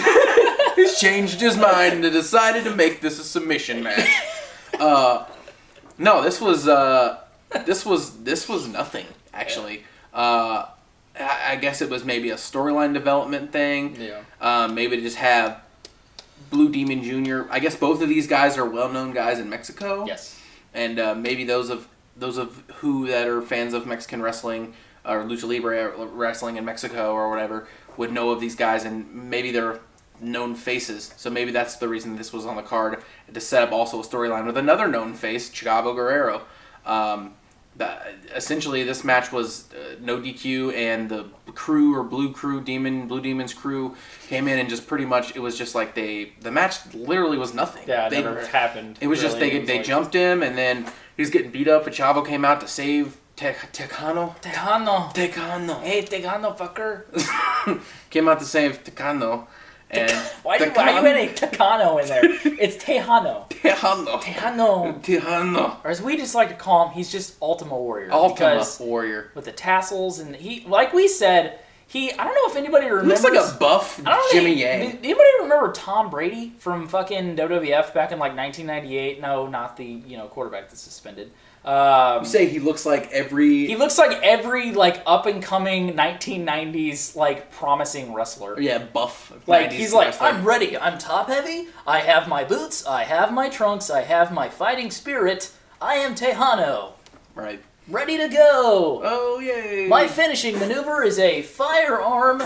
He's changed his mind and decided to make this a submission match. No, this was nothing actually. I guess it was maybe a storyline development thing. Yeah. Maybe to just have Blue Demon Jr. I guess both of these guys are well-known guys in Mexico. Yes. And maybe those of who that are fans of Mexican wrestling or Lucha Libre wrestling in Mexico or whatever would know of these guys, and maybe they're known faces. So maybe that's the reason this was on the card, to set up also a storyline with another known face, Chavo Guerrero. Essentially, this match was no DQ, and the crew or Blue Demon's crew came in and just pretty much, it was just like the match literally was nothing. Yeah, it never happened. It was really. Just they jumped him, and then he was getting beat up, and Chavo came out to save Tejano. Hey, Tejano, fucker. Came out to save Tejano. And why you adding Tejano in there? It's Tejano. Tejano. Or as we just like to call him, he's just Ultima Warrior. Warrior. With the tassels, and he, like we said, I don't know if anybody remembers. He looks like a buff Jimmy Yang. Anybody remember Tom Brady from fucking WWF back in like 1998? No, not the quarterback that's suspended. You say he looks like every... He looks like every like up and coming 1990s like promising wrestler. Yeah, buff. Like he's like, I'm ready. I'm top heavy. I have my boots. I have my trunks. I have my fighting spirit. I am Tejano. Right. Ready to go. Oh yay! My finishing maneuver is a firearm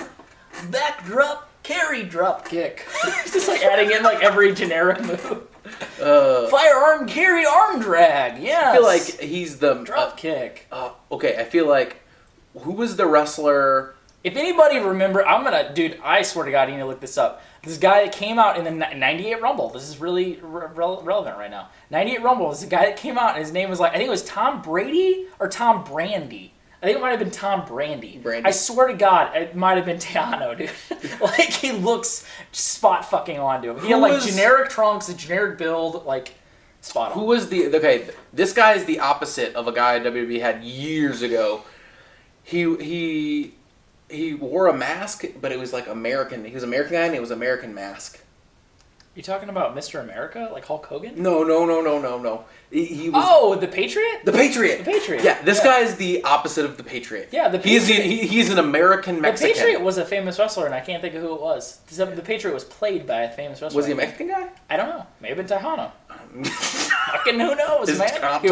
backdrop carry drop kick. Just like adding in like every generic move. Firearm carry arm drag. Yeah. I feel like he's the drop kick. Okay, I feel like who was the wrestler? If anybody remember, I swear to God, you need to look this up. This guy that came out in the 98 Rumble. This is really relevant right now. 98 Rumble is the guy that came out, and his name was I think it was Tom Brady or Tom Brandy. I think it might have been Tom Brandy. I swear to God, it might have been Tejano, dude. Like, he looks spot fucking onto him. He had, like, generic trunks, a generic build, like, spot on. Who was okay, this guy is the opposite of a guy WWE had years ago. He wore a mask, but it was, like, American. He was an American guy, and it was American mask. You talking about Mr. America, like Hulk Hogan? No. He was... Oh, the Patriot? The Patriot. The Patriot. Yeah, this guy is the opposite of the Patriot. Yeah, the Patriot. He's an American Mexican. The Patriot was a famous wrestler, and I can't think of who it was. The Patriot was played by a famous wrestler. Was he a Mexican guy? I don't know. Maybe Tejano. Fucking who knows, man? He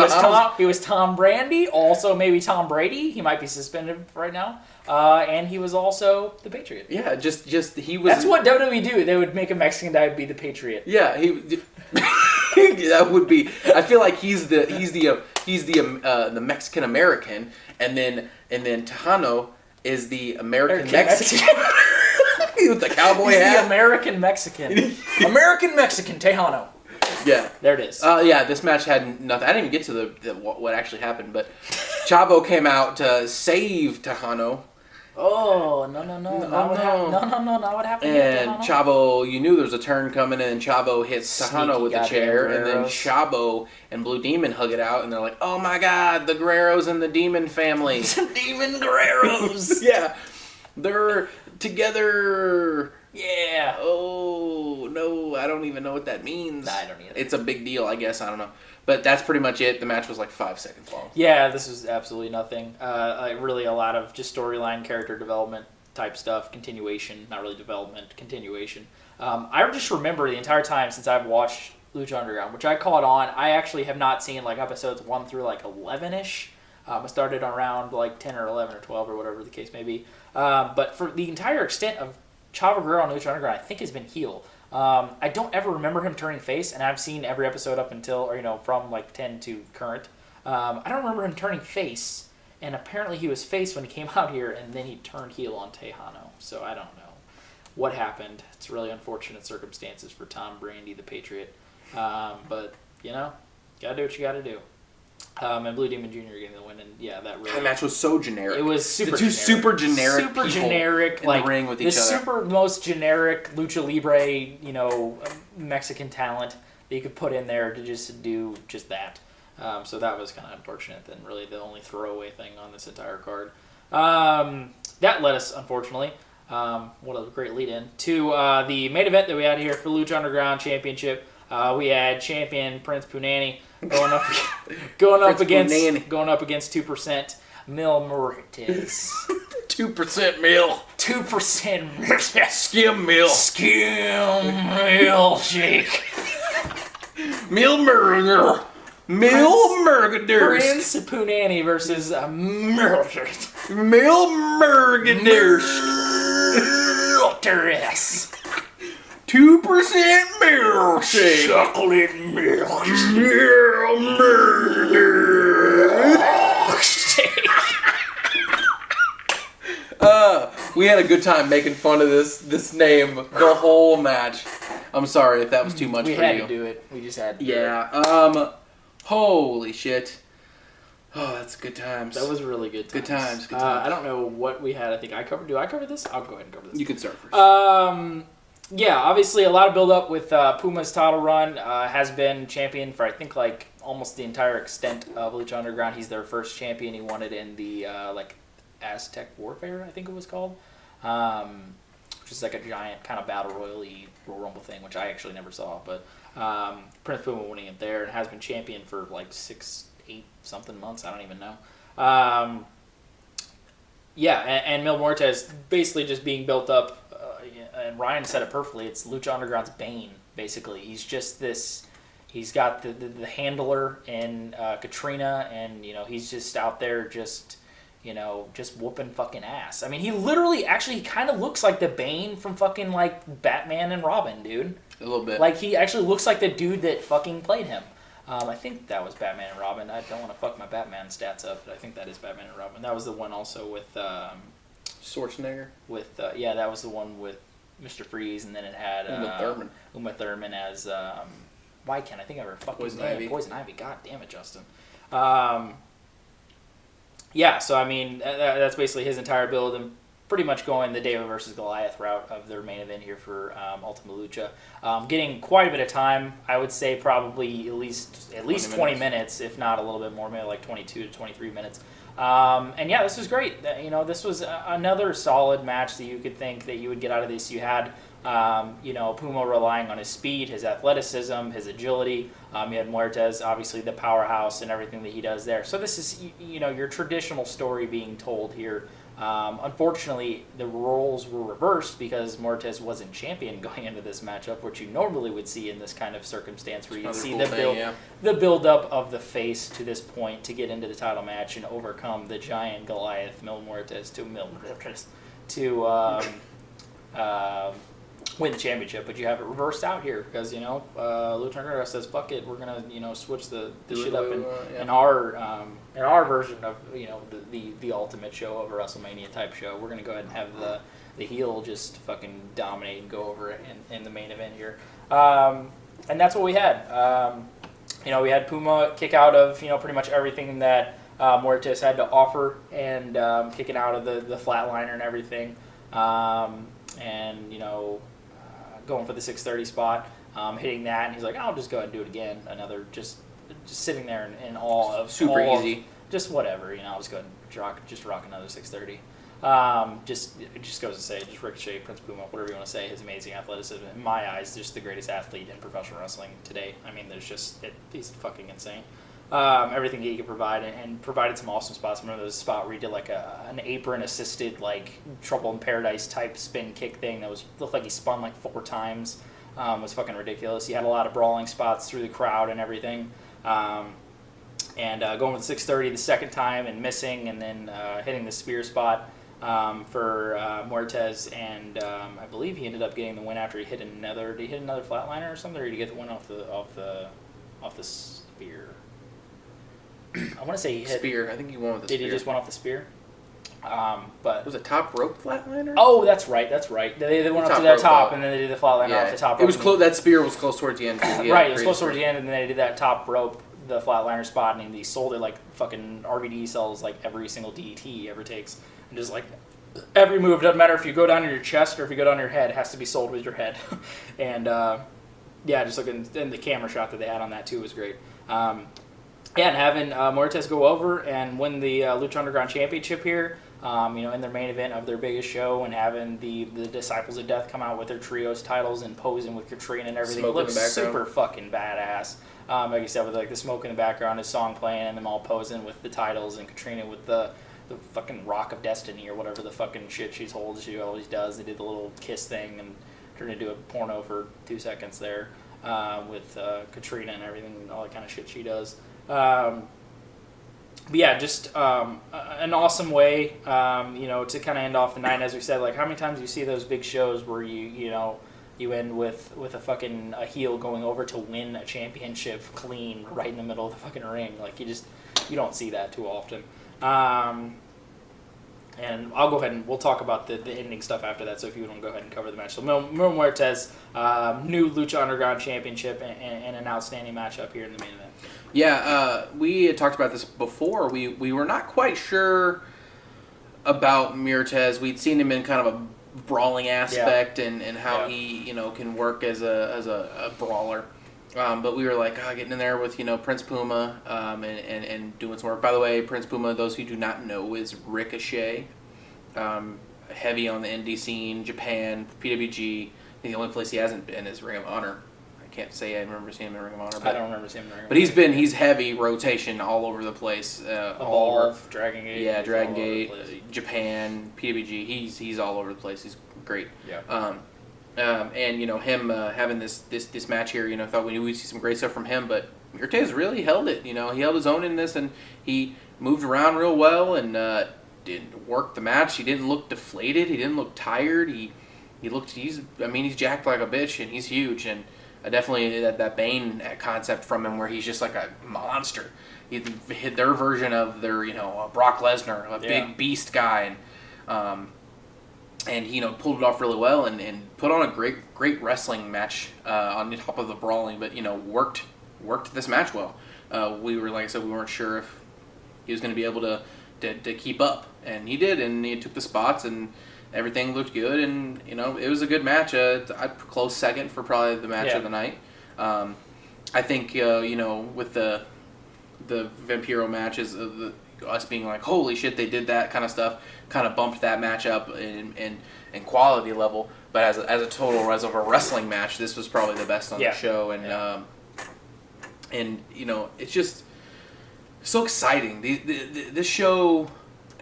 was Tom Brandy, also maybe Tom Brady. He might be suspended right now. And he was also the Patriot. Yeah, just he was. That's what WWE do. They would make a Mexican guy be the Patriot. Yeah, that would be. I feel like he's the Mexican American, and then Tejano is the American Mexican. With the cowboy hat. The American Mexican. American Mexican Tejano. Yeah, there it is. Yeah, this match had nothing. I didn't even get to what actually happened, but Chavo came out to save Tejano. Oh, no, not what happened. And Chavo, you knew there was a turn coming, and then Chavo hits Tejano with the chair, and then Chavo and Blue Demon hug it out, and they're like, oh my God, the Guerreros and the Demon family. The Demon Guerreros. Yeah. They're together. Yeah. Oh, no, I don't even know what that means. Nah, I don't either. It's a big deal, I guess. I don't know. But that's pretty much it. The match was like 5 seconds long. Yeah, this was absolutely nothing. Really a lot of just storyline, character development type stuff, continuation, not really development, continuation. I just remember the entire time since I've watched Lucha Underground, which I caught on. I actually have not seen like episodes 1 through like 11-ish. I started around like 10 or 11 or 12 or whatever the case may be. But for the entire extent of Chavo Guerrero on Lucha Underground, I think has been heel. I don't ever remember him turning face, and I've seen every episode up until, or from like 10 to current. I don't remember him turning face, and apparently he was face when he came out here, and then he turned heel on Tejano. So I don't know what happened. It's really unfortunate circumstances for Tom Brandy, the Patriot. But, gotta do what you gotta do. And Blue Demon Jr. getting the win, and yeah, that match was so generic. It was super. The two super generic in the ring with each other. The super most generic lucha libre, Mexican talent that you could put in there to just do just that. So that was kind of unfortunate. And really the only throwaway thing on this entire card. That led us, unfortunately, what a great lead-in to the main event that we had here for Lucha Underground Championship. We had champion Prince Punani going up against 2% Mil Muertes. 2% Mil. 2% Skim Mil. Skim Milkshake. Mil Murder. Mil Murder. Prince Punani versus Muertes. Mil Murder. 2% milkshake. Chocolate milk. We had a good time making fun of this name the whole match. I'm sorry if that was too much for you. We had to do it. We just had to do it. Yeah. Holy shit. Oh, that's good times. That was really good times. Good times. I don't know what we had. I think I covered. Do I cover this? I'll go ahead and cover this. You can start first. Yeah, obviously a lot of build-up with Puma's title run. Has been champion for, I think, like, almost the entire extent of Lucha Underground. He's their first champion. He won it in the, Aztec Warfare, I think it was called. Which is like a giant kind of battle royal-y Royal Rumble thing, which I actually never saw. But Prince Puma winning it there, and has been champion for, like, 6-8-something months. I don't even know. Yeah, and Mil Muertes basically just being built up. And Ryan said it perfectly. It's Lucha Underground's bane, basically. He's just this. He's got the handler in Katrina, and he's just out there just whooping fucking ass. I mean, he literally actually kind of looks like the Bane from fucking like Batman and Robin, dude. A little bit. Like he actually looks like the dude that fucking played him. I think that was Batman and Robin. I don't want to fuck my Batman stats up, but I think that is Batman and Robin. That was the one also with Schwarzenegger. With that was the one with Mr. Freeze, and then it had Uma Thurman as why can't I think of her fucking Poison name? Ivy. Poison Ivy. God damn it, Justin. Yeah, so I mean that's basically his entire build, and pretty much going the David versus Goliath route of their main event here for Ultima Lucha. Getting quite a bit of time. I would say probably at least 20 minutes, if not a little bit more, maybe like 22 to 23 minutes. And yeah, this was great. This was another solid match that you could think that you would get out of this. You had, Puma relying on his speed, his athleticism, his agility. You had Muertes, obviously the powerhouse and everything that he does there. So this is, your traditional story being told here. Unfortunately, the roles were reversed because Muertes wasn't champion going into this matchup, which you normally would see in this kind of circumstance, where you'd see the build up of the face to this point to get into the title match and overcome the giant Goliath Mil Muertes to win the championship. But you have it reversed out here because Lucha Underground says, "Fuck it, we're gonna switch the shit up in our version of the ultimate show of a WrestleMania type show. We're gonna go ahead and have the heel just fucking dominate and go over it in the main event here." And that's what we had. We had Puma kick out of pretty much everything that Muertes had to offer, and kicking out of the flatliner and everything, and going for the 630 spot, hitting that, and he's like, "I'll just go ahead and do it again." Another just sitting there in awe of super easy. Just whatever, I'll just go ahead and rock another 630. It just goes to say, just Ricochet, Prince Puma, whatever you want to say, his amazing athleticism. In my eyes, just the greatest athlete in professional wrestling today. I mean, he's fucking insane. Everything he could provide, and provided some awesome spots. I remember there was a spot where he did like an apron assisted like Trouble in Paradise type spin kick thing that looked like he spun like 4 times. Was fucking ridiculous. He had a lot of brawling spots through the crowd and everything. And going with 630 the second time and missing, and then hitting the spear spot for Muertes, and I believe he ended up getting the win after he hit another. Did he hit another flatliner or something, or did he get the win off the spear? I want to say he hit spear. I think he won with the spear. Did he just went off the spear? But it was a top rope flatliner. Oh, that's right. They went up to the top, and then they did the flatliner off the top rope. It was close. That spear was close towards the end. Right, it was close towards the end, and then they did that top rope, the flatliner spot, and he sold it like fucking RVD sells like every single DET he ever takes, and just like every move, doesn't matter if you go down in your chest or if you go down your head, it has to be sold with your head. And just looking, and the camera shot that they had on that too was great. And having Muertes go over and win the Lucha Underground Championship here, in their main event of their biggest show, and having the Disciples of Death come out with their trios titles and posing with Katrina and everything. It looks super fucking badass. Like you said, with like the smoke in the background, his song playing, and them all posing with the titles, and Katrina with the fucking Rock of Destiny or whatever the fucking shit she always does. They did the little kiss thing and turned into a porno for 2 seconds there with Katrina and everything, all that kind of shit she does. But yeah, just an awesome way, to kind of end off the night. As we said, like, how many times do you see those big shows where you You end with a heel going over to win a championship clean right in the middle of the fucking ring. Like, you don't see that too often. And I'll go ahead and we'll talk about the ending stuff after that. So if you want to go ahead and cover the match, so Muertes, new Lucha Underground Championship, and an outstanding matchup here in the main event. Yeah, we had talked about this before. We were not quite sure about Muertes. We'd seen him in kind of a brawling aspect and how he can work as a brawler. But we were like, getting in there with, Prince Puma and doing some work. By the way, Prince Puma, those who do not know, is Ricochet. Heavy on the indie scene, Japan, PWG. I think the only place he hasn't been is Ring of Honor. I can't say I remember seeing him in Ring of Honor. I don't remember seeing him in Ring of Honor. But he's heavy rotation all over the place. Evolve, Dragon Gate. Yeah, Dragon Gate, Japan, PWG. He's all over the place. He's great. Yeah. And him having this match here, thought we knew we'd see some great stuff from him, but Muertes really held it. He held his own in this, and he moved around real well and didn't work the match. He didn't look deflated. He didn't look tired. He's jacked like a bitch, and he's huge. And definitely that Bane concept from him, where he's just like a monster. He hit their version of their Brock Lesnar, a big beast guy, and he pulled it off really well and put on a great wrestling match on top of the brawling, but worked this match well. We were, like I said, we weren't sure if he was going to be able to keep up, and he did, and he took the spots and everything looked good, and it was a good match. I'd close second for probably the match of the night. I think with the Vampiro matches, us being like, holy shit, they did that kind of stuff, kind of bumped that match up in quality level. But as a total, as of a wrestling match, this was probably the best on the show, and it's just so exciting. This show,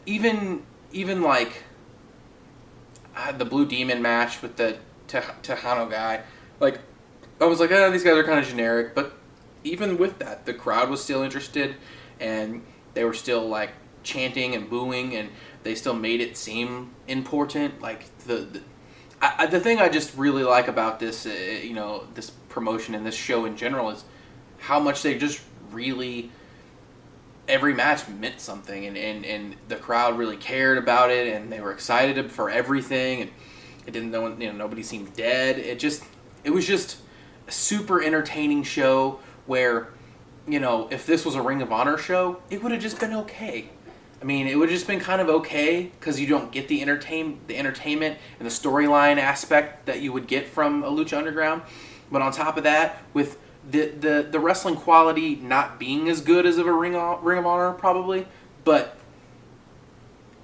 even like the Blue Demon match with the Tejano guy, like I was like, these guys are kind of generic, but even with that, the crowd was still interested, and they were still like chanting and booing, and they still made it seem important. Like the thing I just really like about this, this promotion and this show in general, is how much they just really, every match meant something, and the crowd really cared about it, and they were excited for everything, and it didn't know, nobody seemed dead. It was just a super entertaining show where, if this was a Ring of Honor show, it would have just been okay. I mean, it would have just been kind of okay, because you don't get the entertainment and the storyline aspect that you would get from a Lucha Underground. But on top of that, with the wrestling quality not being as good as of a Ring of Honor probably, but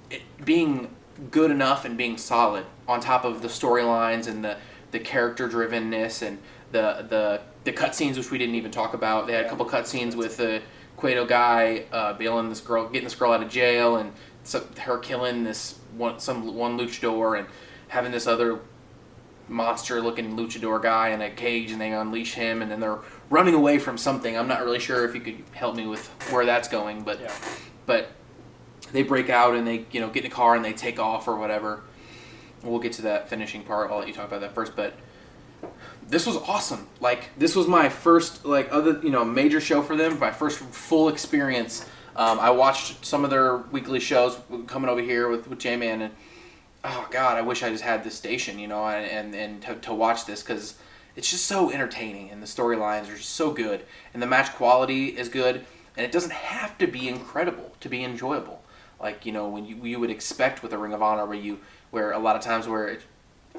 it being good enough and being solid on top of the storylines and the character drivenness and the cutscenes, which we didn't even talk about. They had a couple cutscenes with the Cueto guy bailing this girl, getting this girl out of jail, and her killing this one luchador, and having this other monster-looking luchador guy in a cage, and they unleash him, and then they're running away from something. I'm not really sure if you could help me with where that's going, but they break out and they get in a car and they take off or whatever. We'll get to that finishing part. I'll let you talk about that first, but this was awesome. Like, this was my first major show for them, my first full experience. I watched some of their weekly shows coming over here with J-Man, and oh god, I wish I just had this station, and to watch this, because it's just so entertaining, and the storylines are just so good, and the match quality is good, and it doesn't have to be incredible to be enjoyable. Like, when you would expect with a Ring of Honor, where a lot of times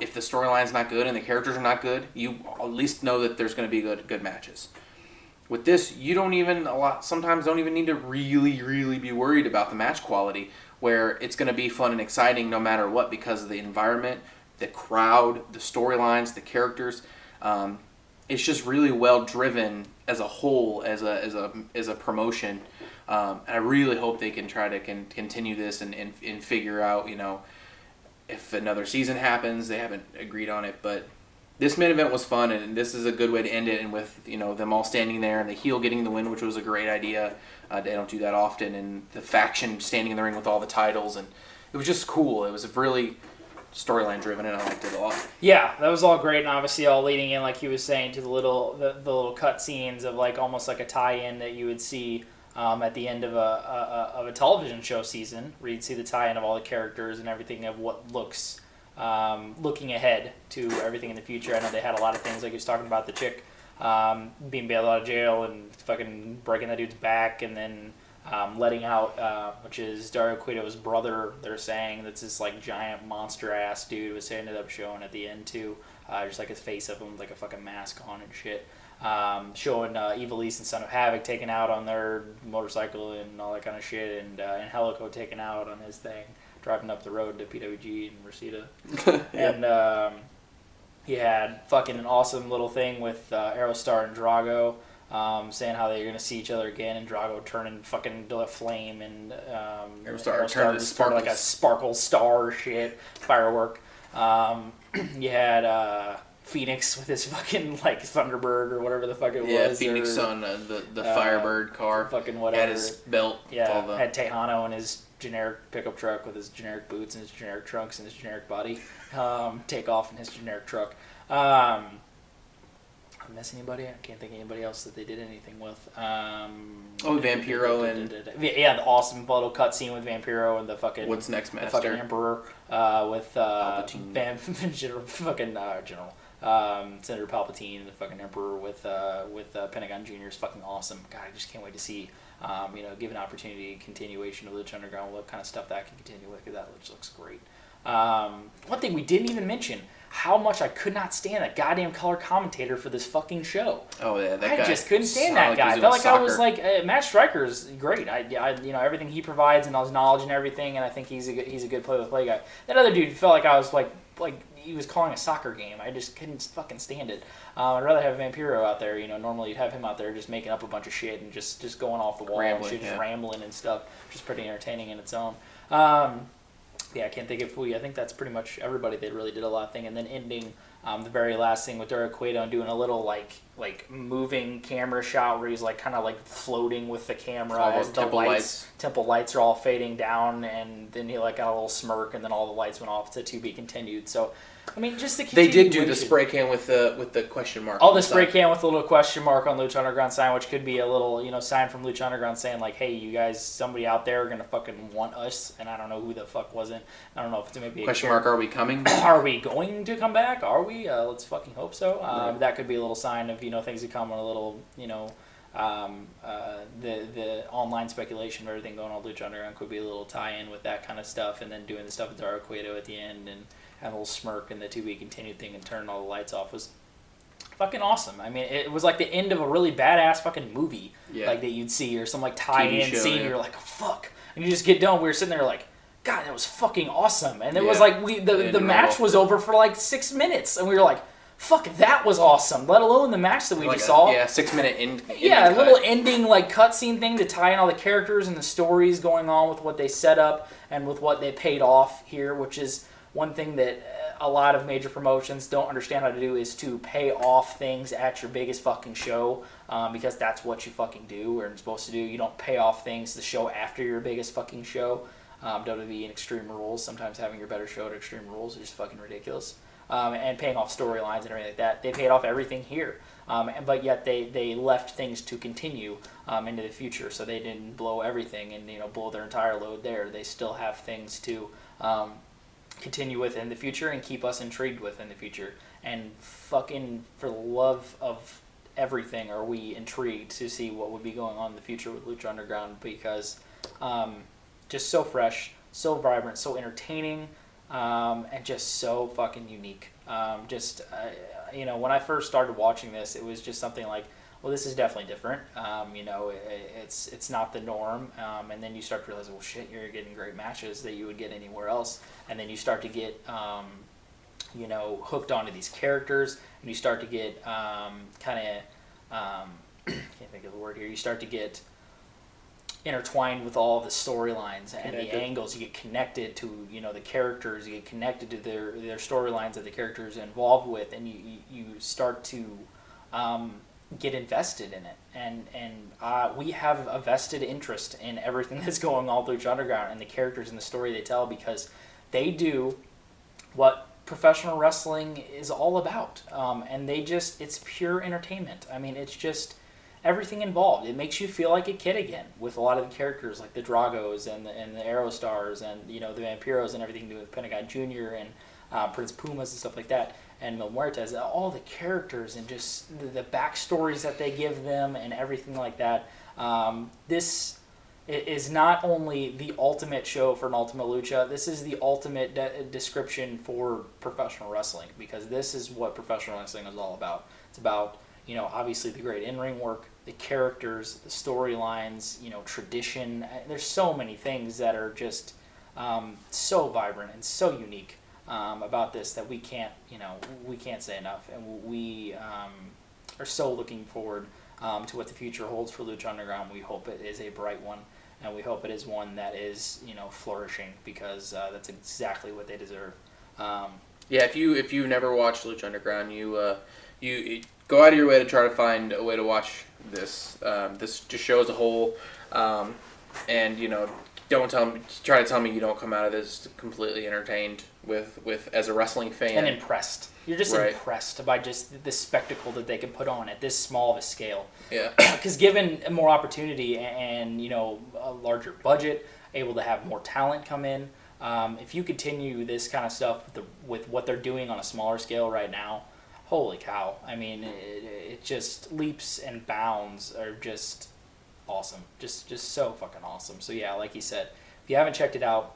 if the storyline's not good and the characters are not good, you at least know that there's going to be good matches. With this, you sometimes don't even need to really, really be worried about the match quality, where it's going to be fun and exciting no matter what, because of the environment, the crowd, the storylines, the characters. It's just really well driven as a whole, as a promotion. And I really hope they can try to continue this and figure out, if another season happens. They haven't agreed on it, but this main event was fun, and this is a good way to end it. And with them all standing there and the heel getting the win, which was a great idea. They don't do that often, and the faction standing in the ring with all the titles, and it was just cool. It was a really storyline driven, and I liked it a lot. Yeah, that was all great, and obviously all leading in, like he was saying, to the little cut scenes of like almost like a tie-in that you would see at the end of a television show season, where you'd see the tie-in of all the characters and everything of what looks looking ahead to everything in the future. I know they had a lot of things, like he was talking about the chick being bailed out of jail and fucking breaking that dude's back, and then letting out, which is Dario Cueto's brother. They're saying that's this like giant monster ass dude, was ended up showing at the end too, just like his face of him with like a fucking mask on and shit. Showing Evilise and Son of Havoc taken out on their motorcycle and all that kind of shit, and Helico taken out on his thing, driving up the road to PWG and Reseda. Yeah. And he had fucking an awesome little thing with Aerostar and Drago, saying how they're gonna see each other again, and Drago turning fucking into a flame, and Aerostar turned like a sparkle star shit firework. You had Phoenix with his fucking like Thunderbird or whatever the fuck it was. Yeah, Phoenix on the Firebird car. Fucking whatever. Had his belt. Yeah, had Tejano in his generic pickup truck with his generic boots and his generic trunks and his generic body. Take off in his generic truck. I miss anybody? I can't think of anybody else that they did anything with. Vampiro and yeah, the awesome little cutscene with Vampiro and the fucking What's Next the Master, fucking Emperor with General Senator Palpatine and the fucking Emperor with Pentagon Jr. is fucking awesome. God, I just can't wait to see give an opportunity, continuation of Lucha Underground, what kind of stuff that can continue with, because that looks great. One thing we didn't even mention, how much I could not stand that goddamn color commentator for this fucking show. Oh yeah, that guy. I just couldn't stand that guy. I felt like I was like, Matt Stryker's great. I everything he provides and all his knowledge and everything, and I think he's a good play-by-play guy. That other dude felt like I was like he was calling a soccer game. I just couldn't fucking stand it. I'd rather have Vampiro out there. Normally you'd have him out there just making up a bunch of shit and just going off the wall and shit, just rambling and stuff. Just pretty entertaining in its own. Yeah, I can't think of I think that's pretty much everybody. They really did a lot of thing, and then ending the very last thing with Dario Cueto and doing a little like moving camera shot where he's like kind of like floating with the camera as the temple lights are all fading down, and then he like got a little smirk, and then all the lights went off to be continued. So I mean, just the they did do the spray can with the question mark. Oh, the spray can with a little question mark on Lucha Underground sign, which could be a little sign from Lucha Underground saying like, hey, you guys, somebody out there are gonna fucking want us, and I don't know who the fuck wasn't. I don't know if it's maybe question mark. Are we coming? Are we going to come back? Are we? Let's fucking hope so. Right. That could be a little sign of things to come, and a little the online speculation of everything going on Lucha Underground could be a little tie-in with that kind of stuff, and then doing the stuff with Dario Cueto at the end and have a little smirk and the to be continued thing and turning all the lights off was fucking awesome. I mean, it was like the end of a really badass fucking movie, like that you'd see, or some like tie-in scene. You're like, oh, fuck, and you just get done. We were sitting there like, God, that was fucking awesome. And it was like the match was over for like 6 minutes, and we were like, fuck, that was awesome. Let alone the match that we just saw. Yeah, 6 minute end. Yeah, a little ending like cutscene thing to tie in all the characters and the stories going on with what they set up and with what they paid off here, which is one thing that a lot of major promotions don't understand how to do, is to pay off things at your biggest fucking show, because that's what you fucking do or are supposed to do. You don't pay off things the show after your biggest fucking show. WWE and Extreme Rules, sometimes having your better show at Extreme Rules is just fucking ridiculous. And paying off storylines and everything like that. They paid off everything here, but yet they left things to continue into the future, so they didn't blow everything and blow their entire load there. They still have things to continue with in the future and keep us intrigued with in the future. And fucking for the love of everything, are we intrigued to see what would be going on in the future with Lucha Underground, because just so fresh, so vibrant, so entertaining. And just so fucking unique. When I first started watching this, it was just something like, well, this is definitely different. It's not the norm. And then you start to realize, well, shit, you're getting great matches that you would get anywhere else. And then you start to get, hooked onto these characters, and you start to get can't think of the word here. You start to get intertwined with all the storylines and the angles. You get connected to the characters. You get connected to their storylines that the characters are involved with, and you start to get invested in it. And we have a vested interest in everything that's going on through Lucha Underground and the characters and the story they tell, because they do what professional wrestling is all about. And it's pure entertainment. I mean, it's just everything involved. It makes you feel like a kid again with a lot of the characters like the Dragos and the Aerostars and, the Vampiros and everything to do with Pentagon Jr. and Prince Pumas and stuff like that. And Muertes, all the characters and just the backstories that they give them and everything like that. This is not only the ultimate show for an Ultima Lucha, this is the ultimate description for professional wrestling, because this is what professional wrestling is all about. It's about, obviously the great in-ring work, the characters, the storylines, tradition. There's so many things that are just so vibrant and so unique about this that we can't say enough. And we are so looking forward to what the future holds for Lucha Underground. We hope it is a bright one. And we hope it is one that is, flourishing, because that's exactly what they deserve. Yeah, if you've never watched Lucha Underground, you go out of your way to try to find a way to watch this. This just show as a whole, and don't try to tell me you don't come out of this completely entertained with as a wrestling fan and impressed. You're just impressed by just the spectacle that they can put on at this small of a scale. Yeah. Because given more opportunity and a larger budget, able to have more talent come in, if you continue this kind of stuff with what they're doing on a smaller scale right now, holy cow! I mean, it just leaps and bounds are just awesome, just so fucking awesome. So yeah, like you said, if you haven't checked it out,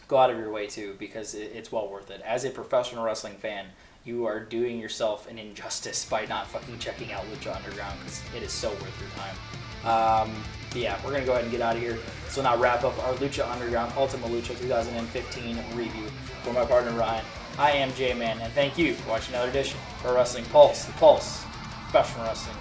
go out of your way to, because it's well worth it. As a professional wrestling fan, you are doing yourself an injustice by not fucking checking out Lucha Underground, because it is so worth your time. But yeah, we're going to go ahead and get out of here. So now wrap up our Lucha Underground Ultima Lucha 2015 review. For my partner Ryan, I am J-Man, and thank you for watching another edition of Wrestling Pulse, the Pulse, Professional Wrestling.